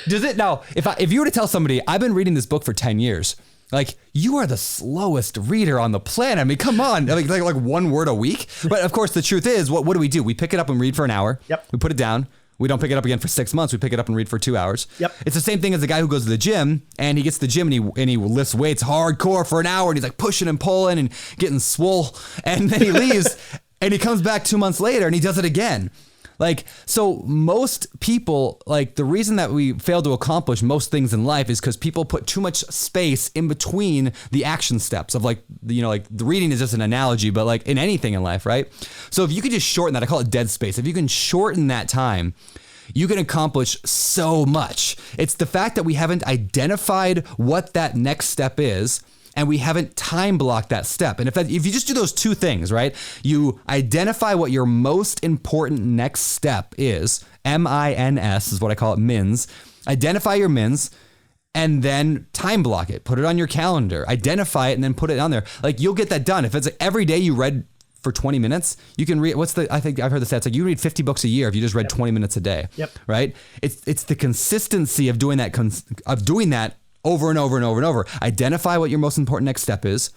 Does it now? If you were to tell somebody I've been reading this book for 10 years, like you are the slowest reader on the planet. I mean, come on, like 1 word a week. But of course, the truth is, what do? We pick it up and read for an hour. Yep. We put it down. We don't pick it up again for 6 months. We pick it up and read for 2 hours. Yep. It's the same thing as the guy who goes to the gym and he gets to the gym and he lifts weights hardcore for an hour and he's like pushing and pulling and getting swole. And then he leaves and he comes back 2 months later and he does it again. Like, so most people, like the reason that we fail to accomplish most things in life is because people put too much space in between the action steps of like the reading is just an analogy, but like in anything in life, right? So if you could just shorten that, I call it dead space. If you can shorten that time, you can accomplish so much. It's the fact that we haven't identified what that next step is and we haven't time blocked that step. And if you just do those two things, right? You identify what your most important next step is, MINS is what I call it, MINS. Identify your MINS and then time block it. Put it on your calendar. Identify it and then put it on there. Like you'll get that done. If it's like every day you read for 20 minutes, you can read, I think I've heard the stats, like you read 50 books a year if you just read 20 minutes a day. Yep. Right? It's the consistency of doing that, over and over and over and over. Identify what your most important next step is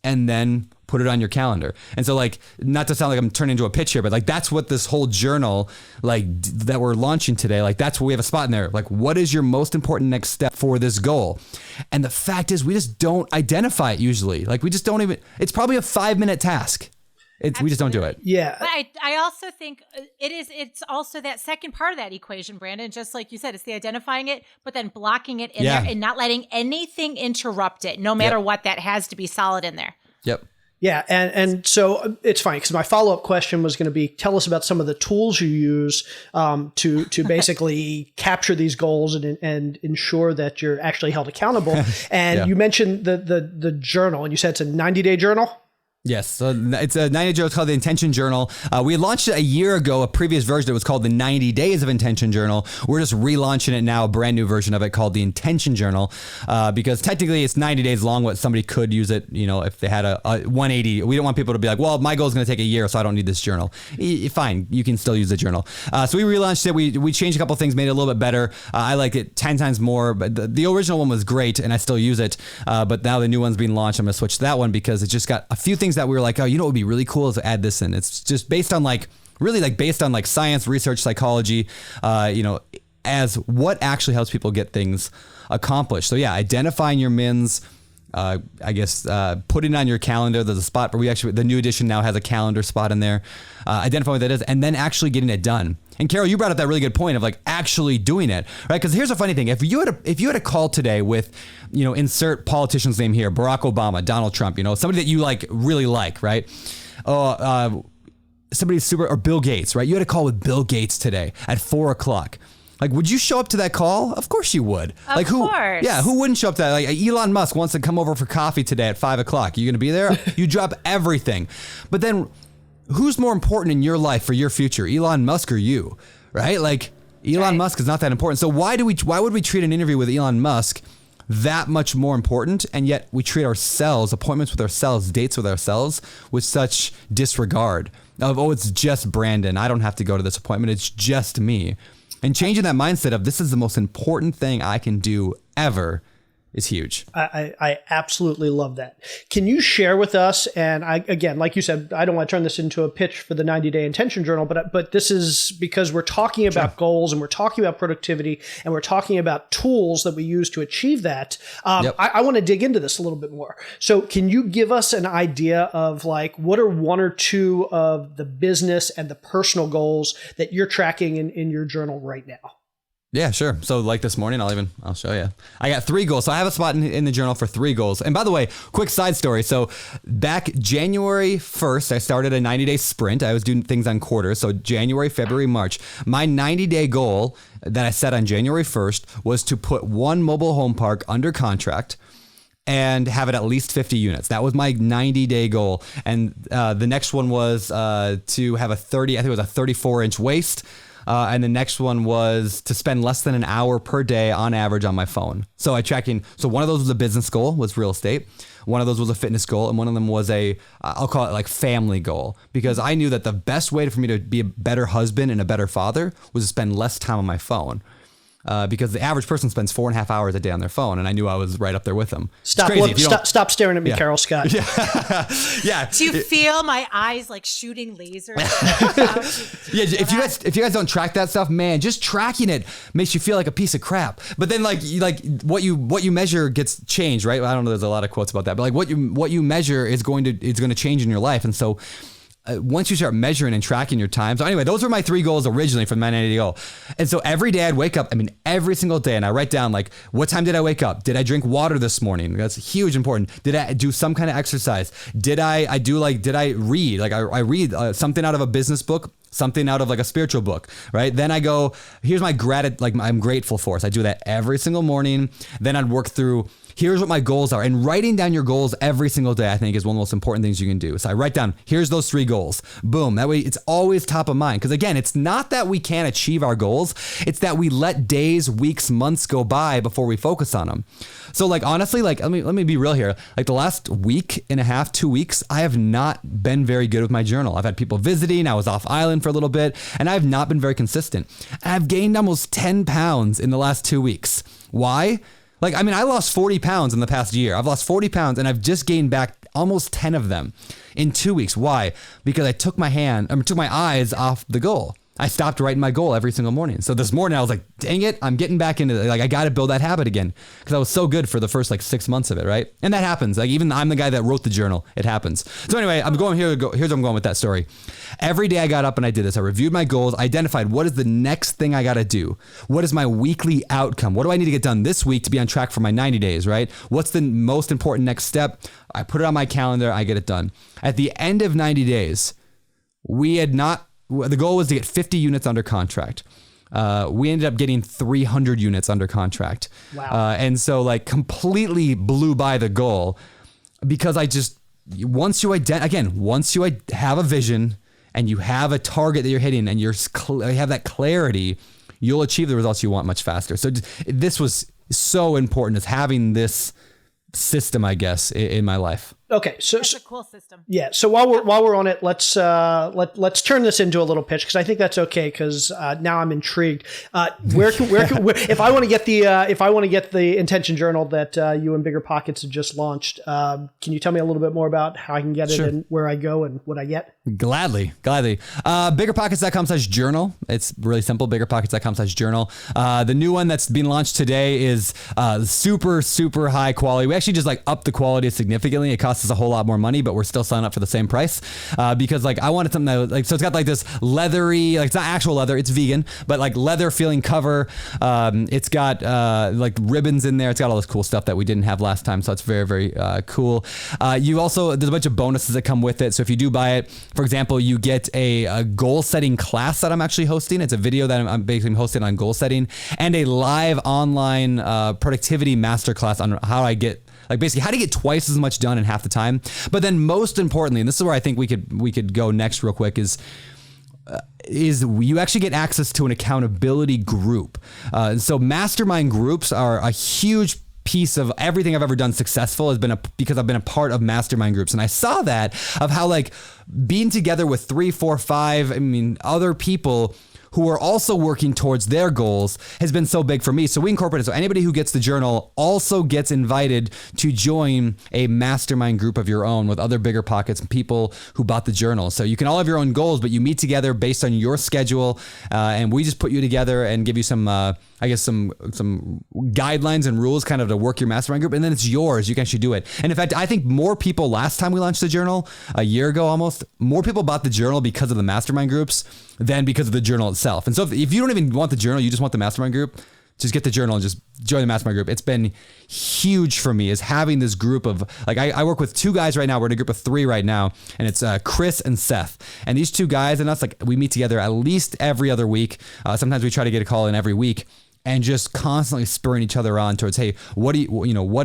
and then put it on your calendar. And so like, not to sound like I'm turning into a pitch here, but like that's what this whole journal like that we're launching today, like that's what we have a spot in there. Like what is your most important next step for this goal? And the fact is we just don't identify it usually. Like we just don't even, it's probably a 5-minute task. We just don't do it. Yeah. But I also think it's also that second part of that equation, Brandon, just like you said, it's the identifying it, but then blocking it in there and not letting anything interrupt it, no matter what, that has to be solid in there. Yep. Yeah. And so it's funny because my follow-up question was going to be, tell us about some of the tools you use to basically capture these goals and ensure that you're actually held accountable. And you mentioned the journal and you said it's a 90-day journal. Yes, so it's a 90-day journal. It's called the Intention Journal. We launched it a year ago, a previous version that was called the 90 Days of Intention Journal. We're just relaunching it now, a brand new version of it called the Intention Journal, because technically it's 90 days long, but somebody could use it, if they had a 180. We don't want people to be like, well, my goal is going to take a year, so I don't need this journal. Fine, you can still use the journal. So we relaunched it. We changed a couple things, made it a little bit better. I like it 10 times more, but the original one was great, and I still use it. But now the new one's being launched. I'm going to switch to that one because it's just got a few things that we were like, oh, what would be really cool is to add this in. It's just based on based on science, research, psychology, as what actually helps people get things accomplished. So yeah, identifying your mins, putting it on your calendar. There's a spot where the new edition now has a calendar spot in there. Identifying what that is, and then actually getting it done. And Carol, you brought up that really good point of actually doing it, right? Because here's a funny thing: if you had a call today with, insert politician's name here, Barack Obama, Donald Trump, somebody that you really like, right? Somebody or Bill Gates, right? You had a call with Bill Gates today at 4:00. Would you show up to that call? Of course you would. Of course. Yeah, who wouldn't show up to that? Elon Musk wants to come over for coffee today at 5:00. You going to be there? You drop everything. But then who's more important in your life for your future, Elon Musk or you, right? Elon Musk is not that important. So why would we treat an interview with Elon Musk that much more important, and yet we treat ourselves, appointments with ourselves, dates with ourselves, with such disregard of, it's just Brandon. I don't have to go to this appointment. It's just me. And changing that mindset of this is the most important thing I can do ever is huge. I absolutely love that. Can you share with us, and again, like you said, I don't want to turn this into a pitch for the 90-day intention journal, but this is because we're talking about goals and we're talking about productivity and we're talking about tools that we use to achieve that. I want to dig into this a little bit more. So can you give us an idea of what are one or two of the business and the personal goals that you're tracking in your journal right now? Yeah, sure. So this morning, I'll show you. I got 3 goals. So I have a spot in the journal for 3 goals. And by the way, quick side story. So back January 1st, I started a 90-day sprint. I was doing things on quarters. So January, February, March. My 90-day goal that I set on January 1st was to put 1 mobile home park under contract and have it at least 50 units. That was my 90-day goal. And the next one was to have a 34-inch waist. And the next one was to spend less than an hour per day on average on my phone. So so one of those was a business goal, was real estate. One of those was a fitness goal. And one of them was I'll call it family goal, because I knew that the best way for me to be a better husband and a better father was to spend less time on my phone. Because the average person spends 4.5 hours a day on their phone, and I knew I was right up there with them. Stop staring at me, Carol Scott. Yeah. Do you feel my eyes shooting lasers? Yeah. If you guys don't track that stuff, man, just tracking it makes you feel like a piece of crap. But then what you measure gets changed, right? I don't know. There's a lot of quotes about that, but what you measure is going to change in your life, and so. Once you start measuring and tracking your time. So anyway, those were my 3 goals originally from my 90-day goal. And so every day I'd wake up, every single day, and I write down what time did I wake up? Did I drink water this morning? That's huge important. Did I do some kind of exercise? Did I read? I read something out of a business book, something out of a spiritual book, right? Then I go, here's my I'm grateful for. So I do that every single morning. Then I'd work through, here's what my goals are. And writing down your goals every single day, I think, is one of the most important things you can do. So I write down, here's those 3 goals. Boom. That way it's always top of mind. Because again, it's not that we can't achieve our goals. It's that we let days, weeks, months go by before we focus on them. So honestly, let me be real here. The last week and a half, 2 weeks, I have not been very good with my journal. I've had people visiting. I was off island for a little bit, and I've not been very consistent. I've gained almost 10 pounds in the last 2 weeks. Why? I lost 40 pounds in the past year. I've lost 40 pounds and I've just gained back almost 10 of them in 2 weeks. Why? Because I took my eyes off the goal. I stopped writing my goal every single morning. So this morning I was like, dang it, I'm getting back into it. I got to build that habit again, because I was so good for the first 6 months of it, right? And that happens. Even I'm the guy that wrote the journal. It happens. So anyway, here's where I'm going with that story. Every day I got up and I did this. I reviewed my goals, identified what is the next thing I got to do. What is my weekly outcome? What do I need to get done this week to be on track for my 90 days, right? What's the most important next step? I put it on my calendar. I get it done. At the end of 90 days, the goal was to get 50 units under contract. We ended up getting 300 units under contract. Wow. And so completely blew by the goal, because I just once you have a vision and you have a target that you're hitting and you have that clarity, you'll achieve the results you want much faster. So this was so important, is having this system, I guess, in my life. Okay, so that's a cool system. Yeah. So while we're on it, let's turn this into a little pitch, because I think that's okay. Because now I'm intrigued. Where if I want to get the Intention Journal that you and BiggerPockets have just launched, can you tell me a little bit more about how I can get it and where I go and what I get? Gladly. BiggerPockets.com/journal. It's really simple. BiggerPockets.com/journal. The new one that's being launched today is super, super high quality. We actually just upped the quality significantly. It costs us a whole lot more money, but we're still selling up for the same price because I wanted something that was so it's got this leathery, it's not actual leather, it's vegan, but leather feeling cover. It's got ribbons in there. It's got all this cool stuff that we didn't have last time, so it's very, very cool. There's a bunch of bonuses that come with it. So if you do buy it, for example, you get a goal setting class that I'm actually hosting. It's a video that I'm basically hosting on goal setting, and a live online productivity masterclass on how I get basically how to get twice as much done in half the time. But then most importantly, and this is where I think we could go next real quick, is you actually get access to an accountability group. So Mastermind Groups are a huge piece of everything I've ever done successful because I've been a part of Mastermind Groups. And I saw that of how being together with 3, 4, 5, other people who are also working towards their goals has been so big for me. So we incorporated, so anybody who gets the journal also gets invited to join a mastermind group of your own with other BiggerPockets people who bought the journal. So you can all have your own goals, but you meet together based on your schedule. And we just put you together and give you some guidelines and rules kind of to work your mastermind group. And then it's yours. You can actually do it. And in fact, I think more people last time we launched the journal, a year ago almost, more people bought the journal because of the mastermind groups than because of the journal itself. And so if you don't even want the journal, you just want the mastermind group, just get the journal and just join the mastermind group. It's been huge for me, is having this group of, I work with 2 guys right now. We're in a group of 3 right now, and it's Chris and Seth. And these 2 guys and us, we meet together at least every other week. Sometimes we try to get a call in every week, and just constantly spurring each other on towards, hey, what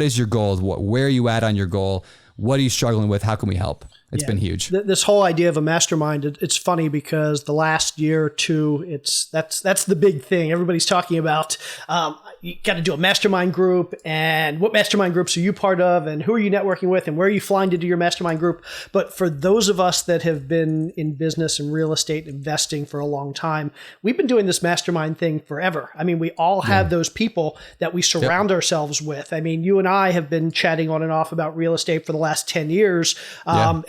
is your goal? Where are you at on your goal? What are you struggling with? How can we help? It's been huge. This whole idea of a mastermind, it's funny because the last year or two, that's the big thing. Everybody's talking about, you got to do a mastermind group, and what mastermind groups are you part of, and who are you networking with, and where are you flying to do your mastermind group? But for those of us that have been in business and real estate investing for a long time, we've been doing this mastermind thing forever. We all have those people that we surround ourselves with. You and I have been chatting on and off about real estate for the last 10 years.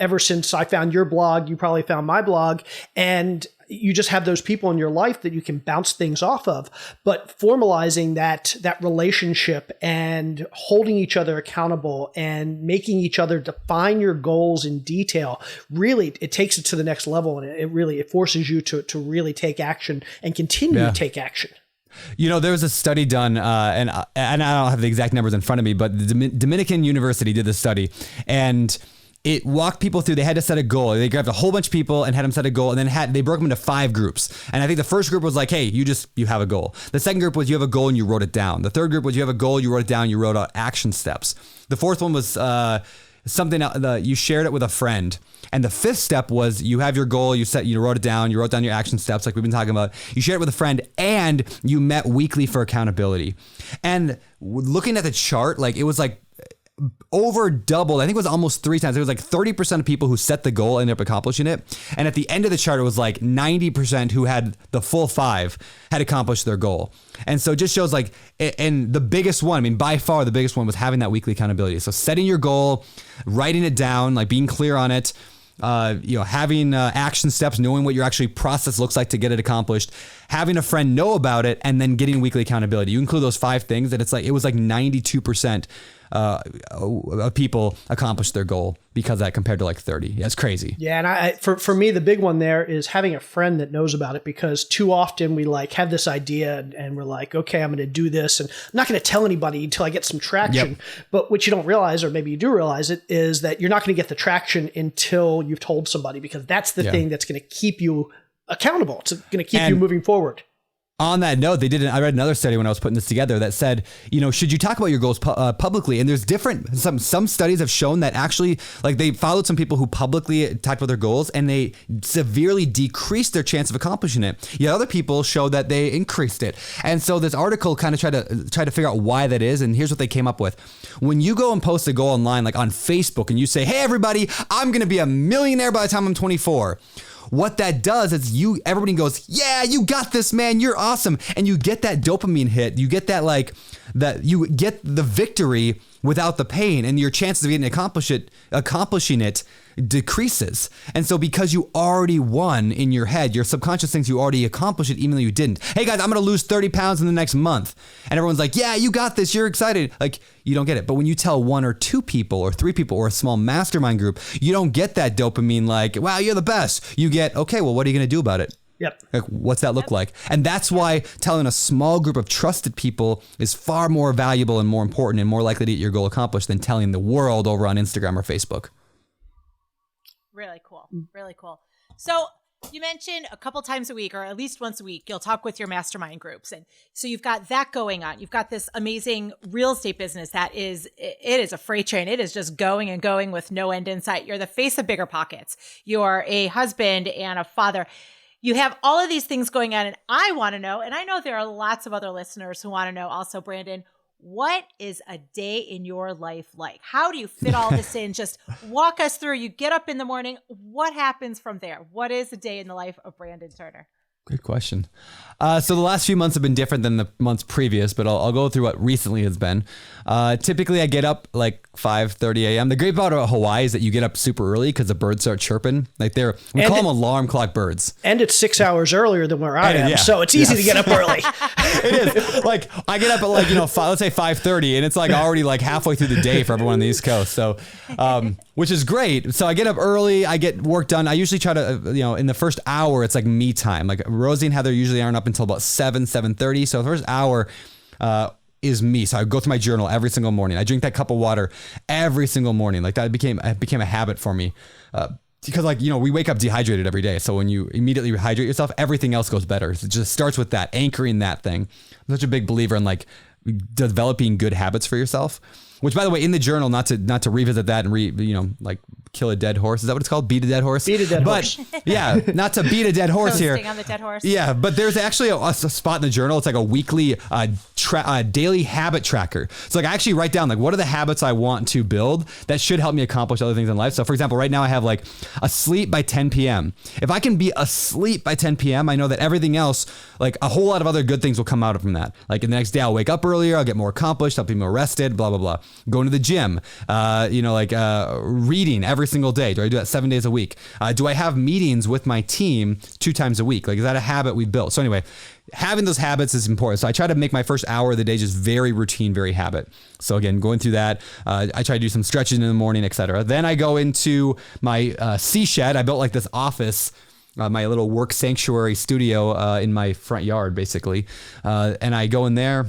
Ever since I found your blog, you probably found my blog, and you just have those people in your life that you can bounce things off of. But formalizing that relationship and holding each other accountable and making each other define your goals in detail, really, it takes it to the next level, and it forces you to really take action and continue to take action. There was a study done, and I don't have the exact numbers in front of me, but the Dominican University did this study, and it walked people through. They had to set a goal. They grabbed a whole bunch of people and had them set a goal, and then they broke them into 5 groups. And I think the first group was hey, you have a goal. The second group was you have a goal and you wrote it down. The third group was you have a goal, you wrote it down, you wrote out action steps. The fourth one was something you shared it with a friend. And the fifth step was you have your goal, you wrote it down, you wrote down your action steps like we've been talking about. You shared it with a friend, and you met weekly for accountability. And looking at the chart, it was over doubled. I think it was almost 3 times. It was 30% of people who set the goal ended up accomplishing it. And at the end of the chart, it was 90% who had the full 5 had accomplished their goal. And so it just shows and the biggest one, by far the biggest one was having that weekly accountability. So setting your goal, writing it down, being clear on it, having action steps, knowing what your actually process looks like to get it accomplished, having a friend know about it, and then getting weekly accountability. You include those 5 things, and it was 92% of people accomplished their goal because of that, compared to 30. That's crazy. Yeah, and for me, the big one there is having a friend that knows about it, because too often we have this idea and we're okay, I'm going to do this, and I'm not going to tell anybody until I get some traction. Yep. But what you don't realize, or maybe you do realize it, is that you're not going to get the traction until you've told somebody, because that's the thing that's going to keep you accountable. It's going to keep you moving forward. On that note, I read another study when I was putting this together that said, should you talk about your goals publicly? And there's some studies have shown that actually, like, they followed some people who publicly talked about their goals and they severely decreased their chance of accomplishing it. Yet other people showed that they increased it. And so this article kind of tried to figure out why that is. And here's what they came up with. When you go and post a goal online, like on Facebook, and you say, hey, everybody, I'm going to be a millionaire by the time I'm 24. What that does is everybody goes, yeah, you got this, man. You're awesome. And you get that dopamine hit. You get you get the victory without the pain, and your chances of accomplishing it decreases. And so because you already won in your head, your subconscious thinks you already accomplished it even though you didn't. Hey guys, I'm going to lose 30 pounds in the next month. And everyone's like, yeah, you got this. You're excited. Like, you don't get it. But when you tell 1 or 2 people or 3 people or a small mastermind group, you don't get that dopamine like, wow, you're the best. You get, okay, well, what are you going to do about it? Yep. Like, what's that look like? And that's why telling a small group of trusted people is far more valuable and more important and more likely to get your goal accomplished than telling the world over on Instagram or Facebook. Really cool. Really cool. So you mentioned a couple times a week, or at least once a week, you'll talk with your mastermind groups. And so you've got that going on. You've got this amazing real estate business it is a freight train. It is just going and going with no end in sight. You're the face of BiggerPockets. You're a husband and a father. You have all of these things going on, and I want to know, and I know there are lots of other listeners who want to know also, Brandon, what is a day in your life like? How do you fit all this in? Just walk us through. You get up in the morning. What happens from there? What is a day in the life of Brandon Turner? Good question. So the last few months have been different than the months previous, but I'll go through what recently has been. Typically, I get up like 5:30 a.m. The great part about Hawaii is that you get up super early because the birds start chirping. Like we call them alarm clock birds. And it's 6 hours earlier than where I am, so it's easy to get up early. It is. Like I get up at let's say 5:30, and it's like already like halfway through the day for everyone on the East Coast. So, which is great. So I get up early. I get work done. I usually try to, in the first hour, it's like me time. Like Rosie and Heather usually aren't up until about 7:30. So the first hour is me. So I go through my journal every single morning. I drink that cup of water every single morning. Like that became a habit for me. Because we wake up dehydrated every day. So when you immediately rehydrate yourself, everything else goes better. So it just starts with that, anchoring that thing. I'm such a big believer in like developing good habits for yourself. Which, by the way, in the journal, not to revisit that and like kill a dead horse. Is that what it's called? Beat a dead horse? Beat a dead horse. Yeah, not to beat a dead horse here. On the dead horse. Yeah, but there's actually a spot in the journal. It's like a weekly daily habit tracker. So like I actually write down like what are the habits I want to build that should help me accomplish other things in life. So for example, right now I have like asleep by 10 p.m. If I can be asleep by 10 p.m., I know that everything else, like a whole lot of other good things will come out from that. Like the next day I'll wake up earlier, I'll get more accomplished, I'll be more rested, blah, blah, blah. Going to the gym, reading every single day. Do I do that 7 days a week? Do I have meetings with my team 2 times a week? Like, is that a habit we built? So anyway, having those habits is important. So I try to make my first hour of the day just very routine, very habit. So again, going through that, I try to do some stretching in the morning, etc. Then I go into my sea shed. I built like this office, my little work sanctuary studio in my front yard, basically. And I go in there.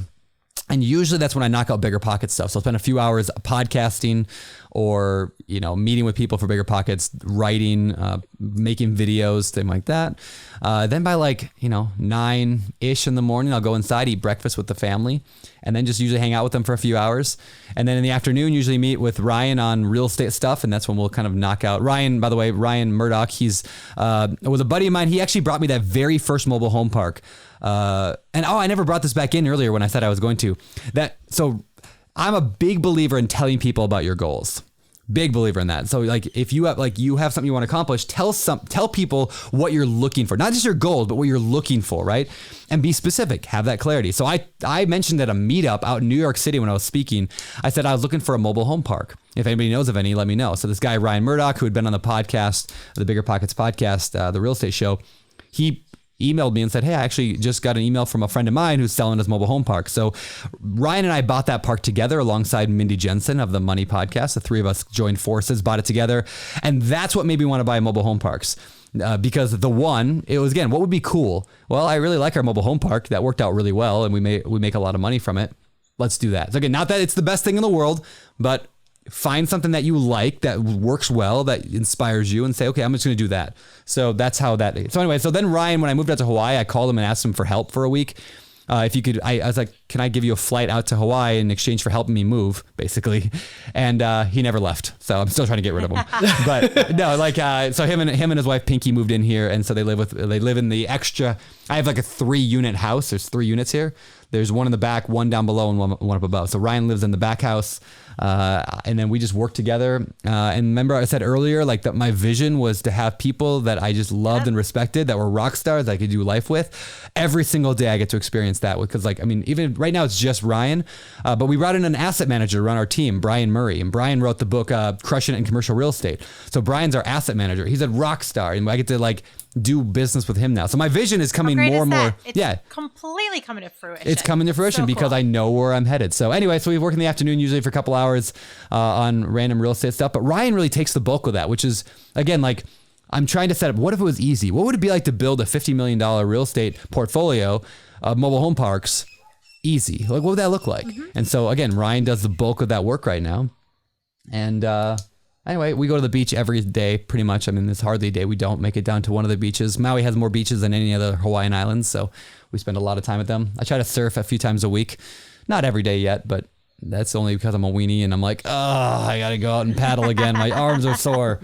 And usually that's when I knock out BiggerPockets stuff. So I'll spend a few hours podcasting or, meeting with people for BiggerPockets, writing, making videos, things like that. Then by 9-ish in the morning, I'll go inside, eat breakfast with the family, and then just usually hang out with them for a few hours. And then in the afternoon, usually meet with Ryan on real estate stuff. And that's when we'll kind of knock out Ryan, by the way, Ryan Murdoch. He's was a buddy of mine. He actually brought me that very first mobile home park. I never brought this back in earlier when I said I was going to. So I'm a big believer in telling people about your goals. Big believer in that. So like if you have something you want to accomplish, tell people what you're looking for. Not just your goals, but what you're looking for, right? And be specific, have that clarity. So I mentioned at a meetup out in New York City when I was speaking, I said I was looking for a mobile home park. If anybody knows of any, let me know. So this guy, Ryan Murdoch, who had been on the podcast, the BiggerPockets podcast, the real estate show, he emailed me and said, hey, I actually just got an email from a friend of mine who's selling his mobile home park. So Ryan and I bought that park together alongside Mindy Jensen of the Money Podcast. The 3 of us joined forces, bought it together. And that's what made me want to buy mobile home parks. Because it was, again, what would be cool? Well, I really like our mobile home park. That worked out really well. And we make a lot of money from it. Let's do that. So again, not that it's the best thing in the world, but find something that you like, that works well, that inspires you, and say, okay, I'm just going to do that. So that's how that is. So anyway, so then Ryan, when I moved out to Hawaii, I called him and asked him for help for a week. If you could, I was like, can I give you a flight out to Hawaii in exchange for helping me move, basically? And he never left. So I'm still trying to get rid of him. But no, like, so him and his wife Pinky moved in here, and so they live in the extra. I have like a 3-unit house. There's 3 units here. There's one in the back, one down below, and one up above. So Ryan lives in the back house, and then we just work together. And remember, I said earlier, like that my vision was to have people that I just loved and respected, that were rock stars I could do life with. Every single day I get to experience that, because like, I mean, even right now it's just Ryan, but we brought in an asset manager to run our team, Brian Murray, and Brian wrote the book Crushing It in Commercial Real Estate. So Brian's our asset manager. He's a rock star, and I get to like do business with him now. So my vision is coming more and more. It's completely coming to fruition. It's coming to fruition because I know where I'm headed. So anyway, so we work in the afternoon usually for a couple hours on random real estate stuff. But Ryan really takes the bulk of that, which is, again, like I'm trying to set up, what if it was easy? What would it be like to build a $50 million real estate portfolio of mobile home parks easy? Like, what would that look like? And so again, Ryan does the bulk of that work right now. And anyway, we go to the beach every day, pretty much. I mean, there's hardly a day we don't make it down to one of the beaches. Maui has more beaches than any other Hawaiian islands, so we spend a lot of time at them. I try to surf a few times a week. Not every day yet, but that's only because I'm a weenie and I'm like, I got to go out and paddle again. My arms are sore.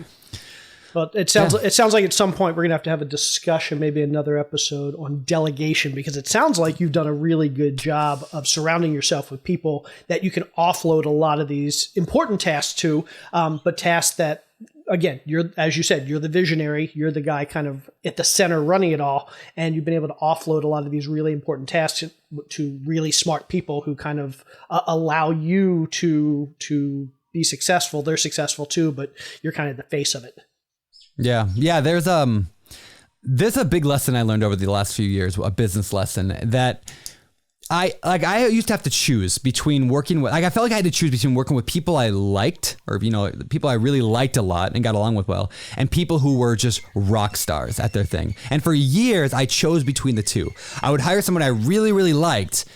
Well, it sounds like at some point we're going to have a discussion, maybe another episode on delegation, because it sounds like you've done a really good job of surrounding yourself with people that you can offload a lot of these important tasks to, but tasks that, again, as you said, you're the visionary, you're the guy kind of at the center running it all, and you've been able to offload a lot of these really important tasks to really smart people who kind of allow you to be successful. They're successful too, but you're kind of the face of it. Yeah. There's a big lesson I learned over the last few years, a business lesson that I used to have to choose between working with, I felt like I had to choose between working with people I liked, or, people I really liked a lot and got along with well, and people who were just rock stars at their thing. And for years, I chose between the two. I would hire someone I really, really liked,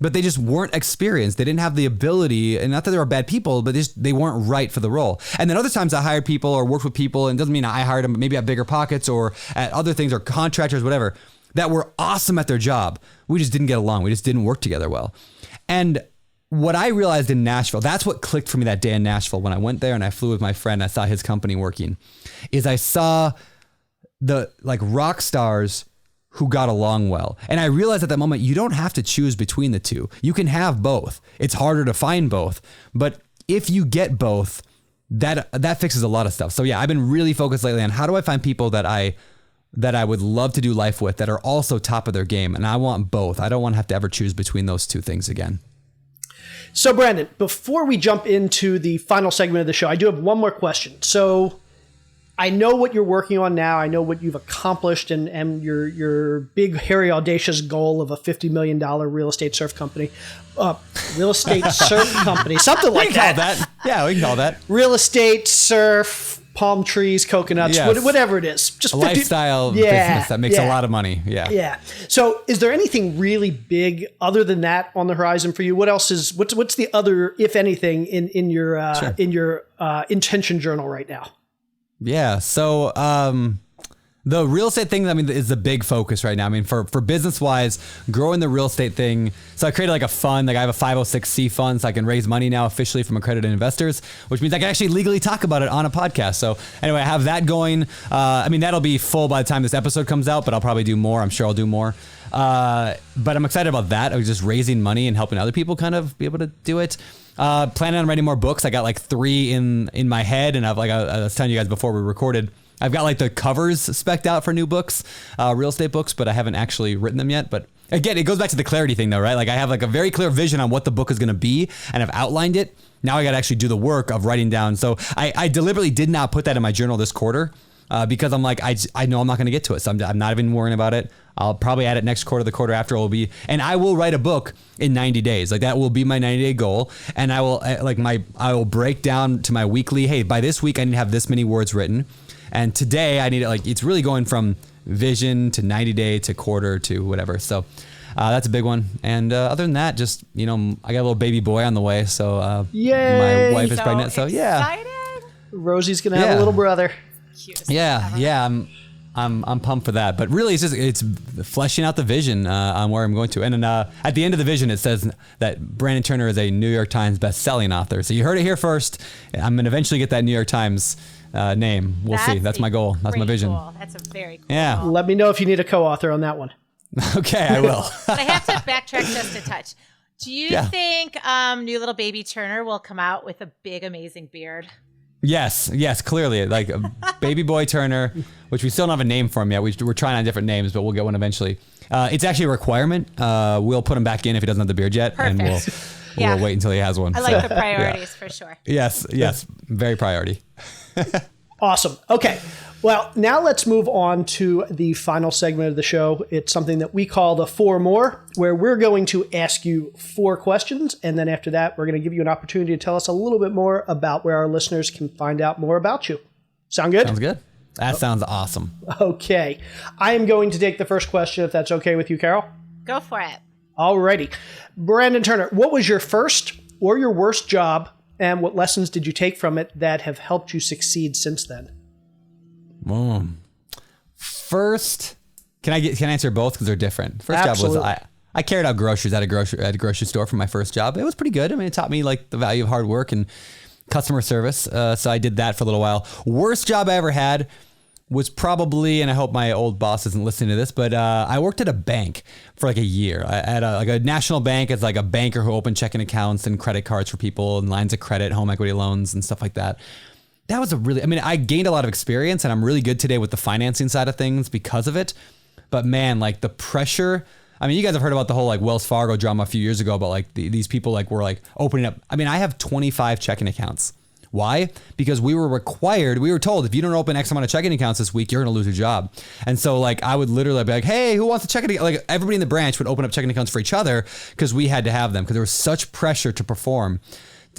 but they just weren't experienced. They didn't have the ability, and not that they were bad people, but they weren't right for the role. And then other times I hired people or worked with people, and it doesn't mean I hired them maybe at BiggerPockets or at other things or contractors, whatever, that were awesome at their job. We just didn't get along. We just didn't work together well. And what I realized in Nashville, that's what clicked for me that day in Nashville when I went there and I flew with my friend, I saw his company working, is I saw the like rock stars who got along well. And I realized at that moment, you don't have to choose between the two. You can have both. It's harder to find both. But if you get both, that fixes a lot of stuff. So yeah, I've been really focused lately on how do I find people that I would love to do life with that are also top of their game. And I want both. I don't want to have to ever choose between those two things again. So Brandon, before we jump into the final segment of the show, I do have one more question. So I know what you're working on now. I know what you've accomplished and your big, hairy, audacious goal of a $50 million real estate surf company. Real estate surf company, something like that. Yeah, we can call that. Real estate, surf, palm trees, coconuts, whatever it is. Just a lifestyle business that makes a lot of money. Yeah. Yeah. So is there anything really big other than that on the horizon for you? What else what's the other, if anything, in your intention journal right now? Yeah. So the real estate thing, I mean, is the big focus right now. I mean, for business wise, growing the real estate thing. So I created like a fund, like I have a 506c fund, so I can raise money now officially from accredited investors, which means I can actually legally talk about it on a podcast. So anyway, I have that going. I mean, that'll be full by the time this episode comes out, but I'll probably do more. I'm sure I'll do more. But I'm excited about that. I was just raising money and helping other people kind of be able to do it. Planning on writing more books. I got like 3 in my head, and I was telling you guys before we recorded, I've got like the covers spec'd out for new books, real estate books, but I haven't actually written them yet. But again, it goes back to the clarity thing though, right? Like I have like a very clear vision on what the book is going to be, and I've outlined it. Now I got to actually do the work of writing down. So I deliberately did not put that in my journal this quarter because I'm like, I know I'm not going to get to it. So I'm not even worrying about it. I'll probably add it next quarter. The quarter after will be, and I will write a book in 90 days. Like that will be my 90-day goal. And I will break down to my weekly, hey, by this week I need to have this many words written. And today I need it, like, it's really going from vision to 90 day to quarter to whatever. So That's a big one. And other than that, just, I got a little baby boy on the way. So Yay! My wife is pregnant. So yeah. Rosie's going to have a little brother. Yeah. I'm pumped for that. But really, it's fleshing out the vision on where I'm going to. And then at the end of the vision, it says that Brandon Turner is a New York Times best-selling author. So you heard it here first. I'm going to eventually get that New York Times name. We'll see. That's my goal. That's my vision. Cool. That's a very cool Yeah. goal. Let me know if you need a co-author on that one. Okay, I will. But I have to backtrack just a touch. Do you think new little baby Turner will come out with a big, amazing beard? Yes, clearly. Like Baby Boy Turner, which we still don't have a name for him yet. We're trying on different names, but we'll get one eventually. It's actually a requirement. We'll put him back in if he doesn't have the beard yet. Perfect. And we'll wait until he has one. I like the priorities for sure. Yes, very priority. Awesome. Okay. Well, now let's move on to the final segment of the show. It's something that we call the 4 More, where we're going to ask you 4 questions. And then after that, we're going to give you an opportunity to tell us a little bit more about where our listeners can find out more about you. Sound good? Sounds good. That sounds awesome. Okay. I am going to take the first question, if that's okay with you, Carol. Go for it. Alrighty. Brandon Turner, what was your first or your worst job, and what lessons did you take from it that have helped you succeed since then? First, can I answer both because they're different? First Absolutely. job was I carried out groceries at a grocery store for my first job. It was pretty good. I mean, it taught me like the value of hard work and customer service. So I did that for a little while. Worst job I ever had was probably, and I hope my old boss isn't listening to this, but I worked at a bank for like a year. At a national bank as like a banker who opened checking accounts and credit cards for people and lines of credit, home equity loans and stuff like that. That was I gained a lot of experience and I'm really good today with the financing side of things because of it. But man, like the pressure, you guys have heard about the whole like Wells Fargo drama a few years ago about like these people like were like opening up. I have 25 checking accounts. Why? Because we were told if you don't open X amount of checking accounts this week, you're going to lose your job. And so like I would literally be like, hey, who wants to check it? Like everybody in the branch would open up checking accounts for each other because we had to have them because there was such pressure to perform.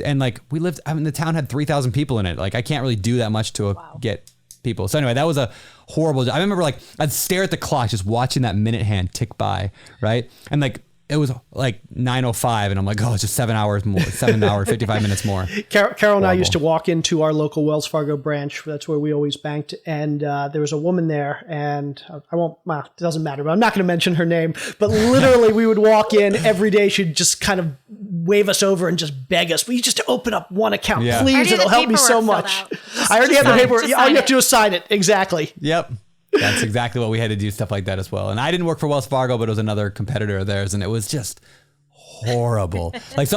And like we lived, the town had 3,000 people in it. Like I can't really do that much to get people. So anyway, that was a horrible job. I remember like I'd stare at the clock just watching that minute hand tick by, right? And like it was like 9:05 and I'm like, it's just 7 hours more, 7 hours, 55 minutes more. Carol and I used to walk into our local Wells Fargo branch. That's where we always banked. And there was a woman there and it doesn't matter, but I'm not going to mention her name, but literally we would walk in every day. She'd just kind of wave us over and just beg us, will you just open up one account, please? It'll help me so much. I already have the paperwork. All you have to do is sign it. Exactly. Yep. That's exactly what we had to do, stuff like that as well. And I didn't work for Wells Fargo, but it was another competitor of theirs, and it was just horrible. Like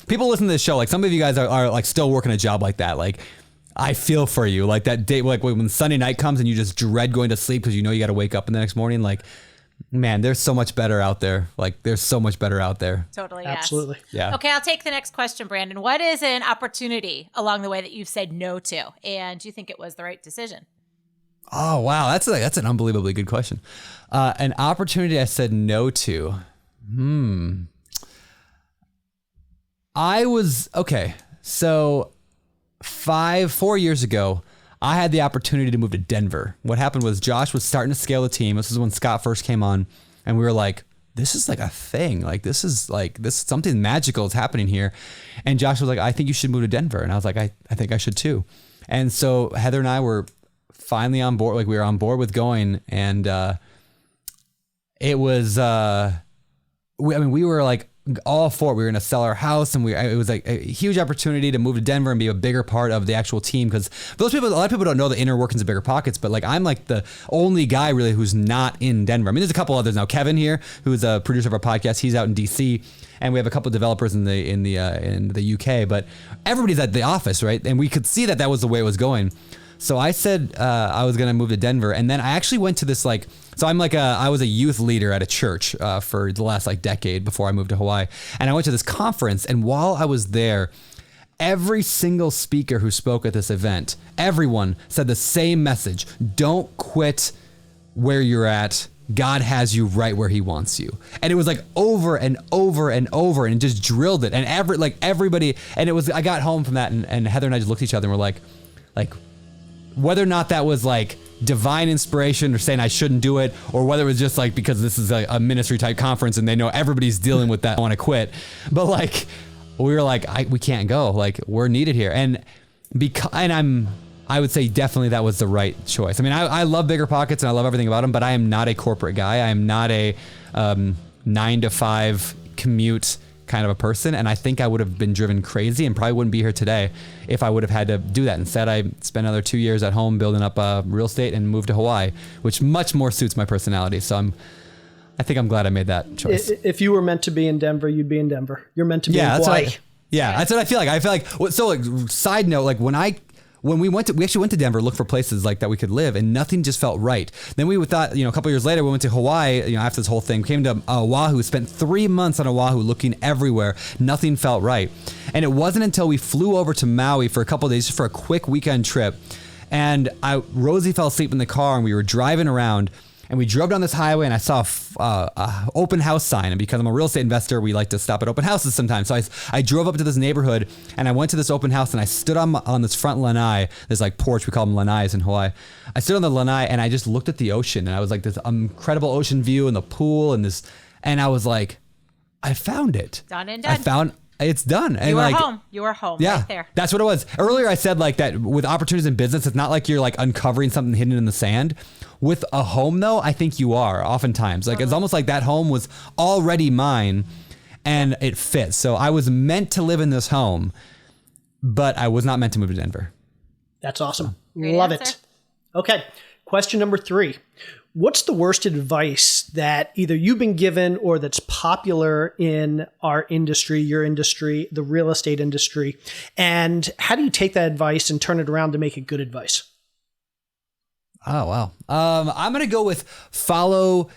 people listen to this show, like some of you guys are like still working a job like that. Like I feel for you. Like that day, like when Sunday night comes and you just dread going to sleep because you know you got to wake up in the next morning. Like, man, there's so much better out there. Totally. Yes. Absolutely. Yeah. Okay, I'll take the next question, Brandon. What is an opportunity along the way that you've said no to, and do you think it was the right decision? Oh, wow. That's an unbelievably good question. An opportunity I said no to. So 4 years ago, I had the opportunity to move to Denver. What happened was Josh was starting to scale the team. This is when Scott first came on and we were like, this is like a thing. Like this is something magical is happening here. And Josh was like, I think you should move to Denver. And I was like, I think I should too. And so Heather and I were finally on board. Like we were on board with going, and it was we were like all for it. We were going to sell our house, and it was like a huge opportunity to move to Denver and be a bigger part of the actual team. Because a lot of people don't know the inner workings of BiggerPockets, but like I'm like the only guy really who's not in Denver. There's a couple others now. Kevin here, who's a producer of our podcast, he's out in DC, and we have a couple of developers in the UK. But everybody's at the office, right? And we could see that was the way it was going. So I said I was going to move to Denver, and then I actually went to this I was a youth leader at a church for the last decade before I moved to Hawaii, and I went to this conference, and while I was there, every single speaker who spoke at this event, everyone said the same message: don't quit where you're at. God has you right where he wants you. And it was like over and over and over, and just drilled it. And everybody, and it was, I got home from that, and Heather and I just looked at each other and were like, whether or not that was like divine inspiration or saying I shouldn't do it, or whether it was just like because this is a ministry type conference and they know everybody's dealing with that, I want to quit. But like, we were like, we can't go. Like, we're needed here. And I would say definitely that was the right choice. I mean, I love BiggerPockets and I love everything about them, but I am not a corporate guy. I am not a 9 to 5 commute kind of a person. And I think I would have been driven crazy and probably wouldn't be here today if I would have had to do that. Instead, I spent another 2 years at home building up real estate and moved to Hawaii, which much more suits my personality. So I think I'm glad I made that choice. If you were meant to be in Denver, you'd be in Denver. You're meant to be in Hawaii. That's what I feel like. I feel like, so like, side note, like when we actually went to Denver, looked for places like that we could live, and nothing just felt right. Then we thought, a couple years later, we went to Hawaii, after this whole thing, came to Oahu, spent 3 months on Oahu looking everywhere. Nothing felt right. And it wasn't until we flew over to Maui for a couple of days, just for a quick weekend trip. And Rosie fell asleep in the car and we were driving around. And we drove down this highway and I saw a open house sign. And because I'm a real estate investor, we like to stop at open houses sometimes. So I drove up to this neighborhood and I went to this open house and I stood on this front lanai, this like porch, we call them lanais in Hawaii. I stood on the lanai and I just looked at the ocean and I was like, this incredible ocean view and the pool and I was like, I found it. Done and done. It's done. And You were home. Yeah, right there. That's what it was. Earlier I said like that with opportunities in business, it's not like you're like uncovering something hidden in the sand. With a home though, I think you are oftentimes. Like it's almost like that home was already mine and it fits. So I was meant to live in this home, but I was not meant to move to Denver. That's awesome. Great Love answer. it. Okay. Question number 3. What's the worst advice that either you've been given or that's popular in our industry, your industry, the real estate industry? And how do you take that advice and turn it around to make it good advice? Oh, wow. I'm going to go with follow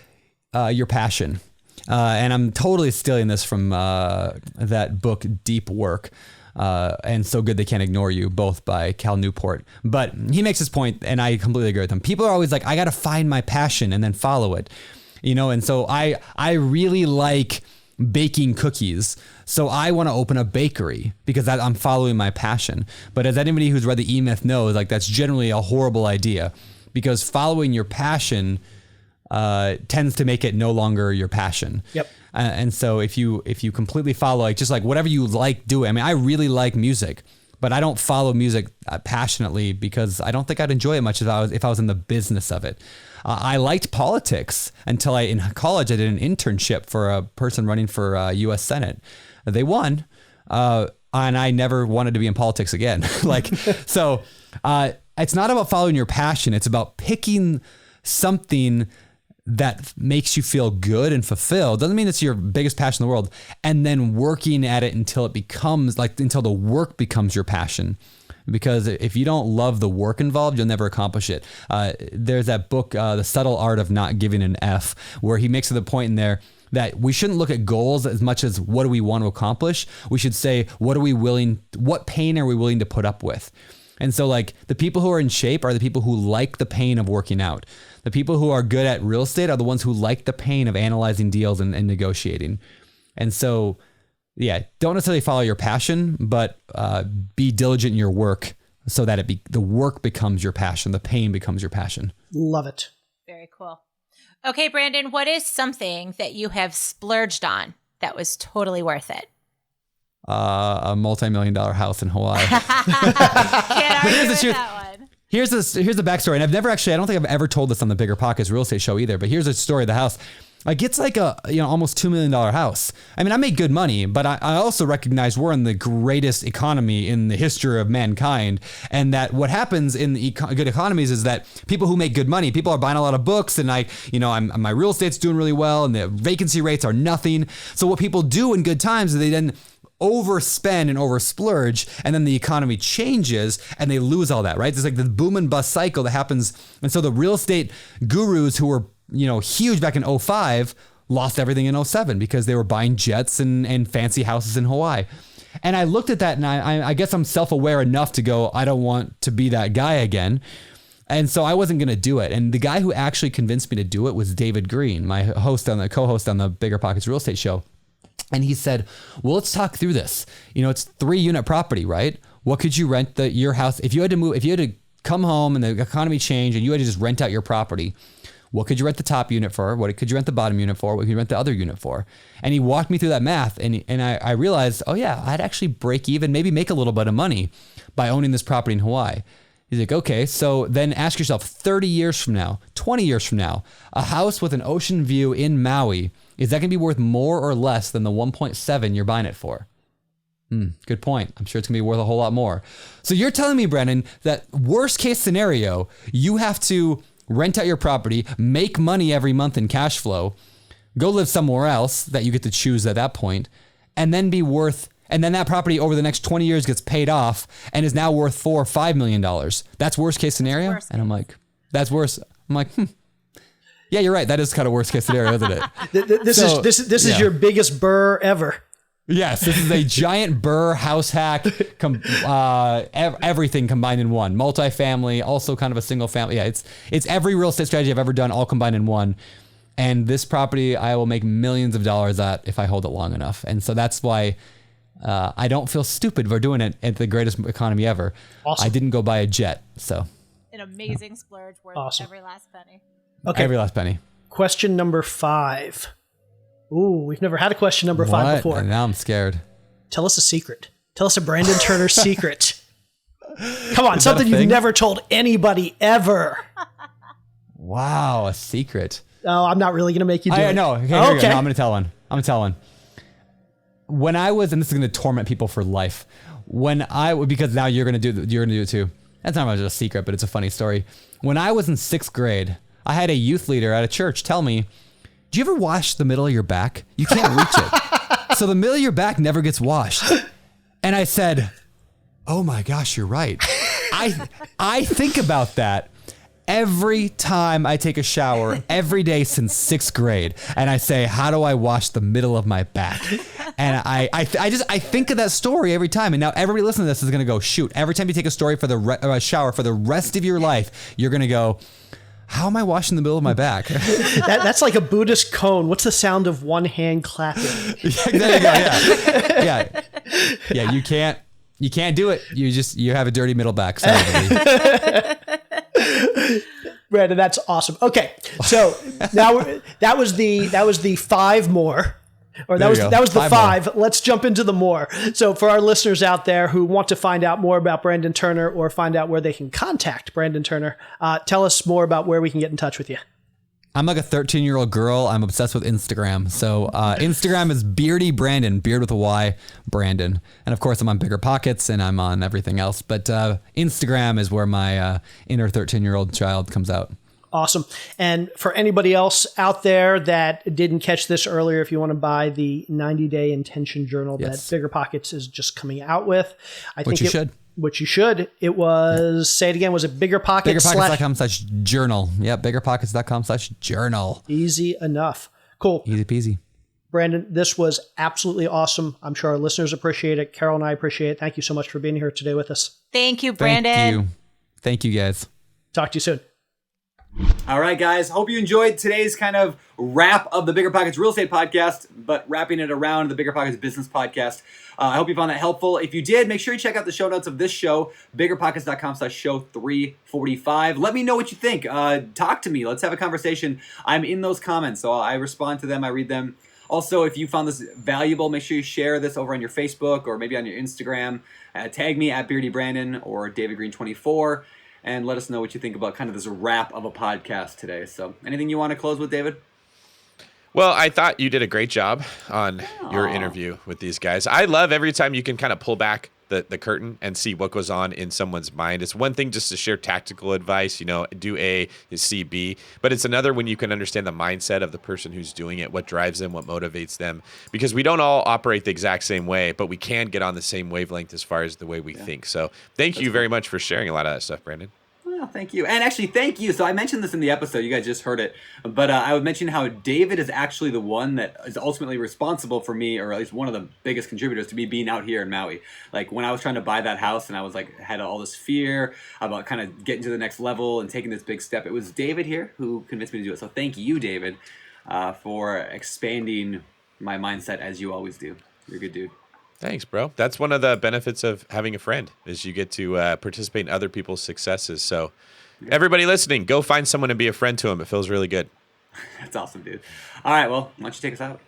your passion. And I'm totally stealing this from that book, Deep Work. And So Good They Can't Ignore You, both by Cal Newport. But he makes this point, and I completely agree with him. People are always like, I got to find my passion and then follow it. And so I really like baking cookies. So I want to open a bakery because I'm following my passion. But as anybody who's read the E-Myth knows, like that's generally a horrible idea because following your passion tends to make it no longer your passion. Yep. And so if you completely follow, like just like whatever you like doing, I mean, I really like music, but I don't follow music passionately because I don't think I'd enjoy it much if I was in the business of it. I liked politics until in college I did an internship for a person running for U.S. Senate. They won, and I never wanted to be in politics again. So it's not about following your passion. It's about picking something that makes you feel good and fulfilled. Doesn't mean it's your biggest passion in the world. And then working at it until the work becomes your passion. Because if you don't love the work involved, you'll never accomplish it. There's that book, The Subtle Art of Not Giving an F, where he makes the point in there that we shouldn't look at goals as much as what do we want to accomplish. We should say, what pain are we willing to put up with? And so like the people who are in shape are the people who like the pain of working out. The people who are good at real estate are the ones who like the pain of analyzing deals and negotiating. And so, yeah, don't necessarily follow your passion, but be diligent in your work so that the work becomes your passion. The pain becomes your passion. Love it. Very cool. Okay, Brandon, what is something that you have splurged on that was totally worth it? A multi-million-dollar house in Hawaii. Can't argue with that one. Here's the backstory, and I don't think I've ever told this on the BiggerPockets real estate show either. But here's the story of the house. Like it's like a almost $2 million house. I mean, I make good money, but I also recognize we're in the greatest economy in the history of mankind, and that what happens in the good economies is that people who make good money, people are buying a lot of books, and my real estate's doing really well, and the vacancy rates are nothing. So what people do in good times is they then overspend and oversplurge, and then the economy changes and they lose all that, right? There's like the boom and bust cycle that happens. And so the real estate gurus who were, huge back in 2005 lost everything in 2007 because they were buying jets and fancy houses in Hawaii. And I looked at that and I guess I'm self-aware enough to go, I don't want to be that guy again. And so I wasn't going to do it. And the guy who actually convinced me to do it was David Green, my co-host on the BiggerPockets real estate show. And he said, well, let's talk through this. It's 3-unit property, right? What could you rent your house? If you had to come home and the economy changed and you had to just rent out your property, what could you rent the top unit for? What could you rent the bottom unit for? What could you rent the other unit for? And he walked me through that math, and I realized, oh yeah, I'd actually break even, maybe make a little bit of money by owning this property in Hawaii. He's like, okay, so then ask yourself, 30 years from now, 20 years from now, a house with an ocean view in Maui, is that going to be worth more or less than the 1.7 you're buying it for? Good point. I'm sure it's going to be worth a whole lot more. So you're telling me, Brandon, that worst case scenario, you have to rent out your property, make money every month in cash flow, go live somewhere else that you get to choose at that point, and then that property over the next 20 years gets paid off and is now worth $4 or $5 million. That's worst case scenario? Worst. And I'm like, that's worse. I'm like, yeah, you're right. That is kind of worst case scenario, isn't it? This is your biggest burr ever. Yes, this is a giant burr house hack, everything combined in one. Multifamily, also kind of a single family. Yeah, it's every real estate strategy I've ever done, all combined in one. And this property, I will make millions of dollars at if I hold it long enough. And so that's why I don't feel stupid for doing it at the greatest economy ever. Awesome. I didn't go buy a jet, so. An amazing splurge worth every last penny. Okay. Every last penny. Question number 5. Ooh, we've never had a question number 5 before. Now I'm scared. Tell us a secret. Tell us a Brandon Turner secret. Come on, something you've never told anybody ever. Wow, a secret. Oh, I'm not really going to make you do it. No, okay, no, I'm going to tell one. When I was, and this is going to torment people for life, because now you're going to do it too. That's not much of a secret, but it's a funny story. When I was in 6th grade, I had a youth leader at a church tell me, do you ever wash the middle of your back? You can't reach it. So the middle of your back never gets washed. And I said, oh my gosh, you're right. I think about that every time I take a shower every day since 6th grade. And I say, how do I wash the middle of my back? And I think of that story every time. And now everybody listening to this is going to go, shoot, every time you take a shower for the rest of your life, you're going to go, how am I washing the middle of my back? That's like a Buddhist cone. What's the sound of one hand clapping? There you go. Yeah. You can't do it. You have a dirty middle back. Sorry, Brandon, that's awesome. Okay, so now that was the 5 more. Or that was the 5. Let's jump into the more. So for our listeners out there who want to find out more about Brandon Turner or find out where they can contact Brandon Turner, tell us more about where we can get in touch with you. I'm like a 13-year-old girl. I'm obsessed with Instagram. So Instagram is Beardy Brandon, beard with a Y, Brandon. And of course, I'm on BiggerPockets and I'm on everything else. But Instagram is where my inner 13-year-old child comes out. Awesome. And for anybody else out there that didn't catch this earlier, if you want to buy the 90-day intention journal that BiggerPockets is just coming out with, Which you should. It was, say it again, was it BiggerPockets? BiggerPockets.com/journal. Yep, BiggerPockets.com/journal. Easy enough. Cool. Easy peasy. Brandon, this was absolutely awesome. I'm sure our listeners appreciate it. Carol and I appreciate it. Thank you so much for being here today with us. Thank you, Brandon. Thank you, guys. Talk to you soon. All right, guys. Hope you enjoyed today's kind of wrap of the BiggerPockets Real Estate Podcast, but wrapping it around the BiggerPockets Business Podcast. I hope you found that helpful. If you did, make sure you check out the show notes of this show, BiggerPockets.com/show345. Let me know what you think. Talk to me. Let's have a conversation. I'm in those comments, so I respond to them. I read them. Also, if you found this valuable, make sure you share this over on your Facebook or maybe on your Instagram. Tag me at BeardyBrandon or DavidGreen24. And let us know what you think about kind of this wrap of a podcast today. So anything you want to close with, David? Well, I thought you did a great job on your interview with these guys. I love every time you can kind of pull back the curtain and see what goes on in someone's mind. It's one thing just to share tactical advice, do A, C, B, but it's another when you can understand the mindset of the person who's doing it, what drives them, what motivates them, because we don't all operate the exact same way, but we can get on the same wavelength as far as the way we think. So thank you very much for sharing a lot of that stuff, Brandon. Well, thank you. And actually, thank you. So I mentioned this in the episode. You guys just heard it. But I would mention how David is actually the one that is ultimately responsible for me, or at least one of the biggest contributors to me being out here in Maui. Like when I was trying to buy that house and I was like, had all this fear about kind of getting to the next level and taking this big step, it was David here who convinced me to do it. So thank you, David, for expanding my mindset as you always do. You're a good dude. Thanks, bro. That's one of the benefits of having a friend is you get to participate in other people's successes. So everybody listening, go find someone and be a friend to them. It feels really good. That's awesome, dude. All right, well, why don't you take us out?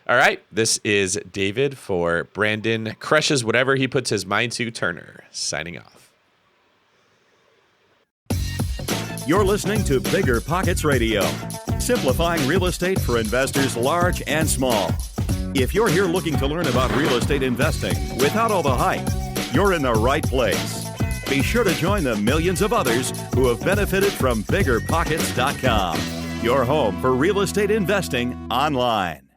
All right. This is David for Brandon Crushes Whatever He Puts His Mind to Turner, signing off. You're listening to BiggerPockets Radio, simplifying real estate for investors large and small. If you're here looking to learn about real estate investing without all the hype, you're in the right place. Be sure to join the millions of others who have benefited from BiggerPockets.com, your home for real estate investing online.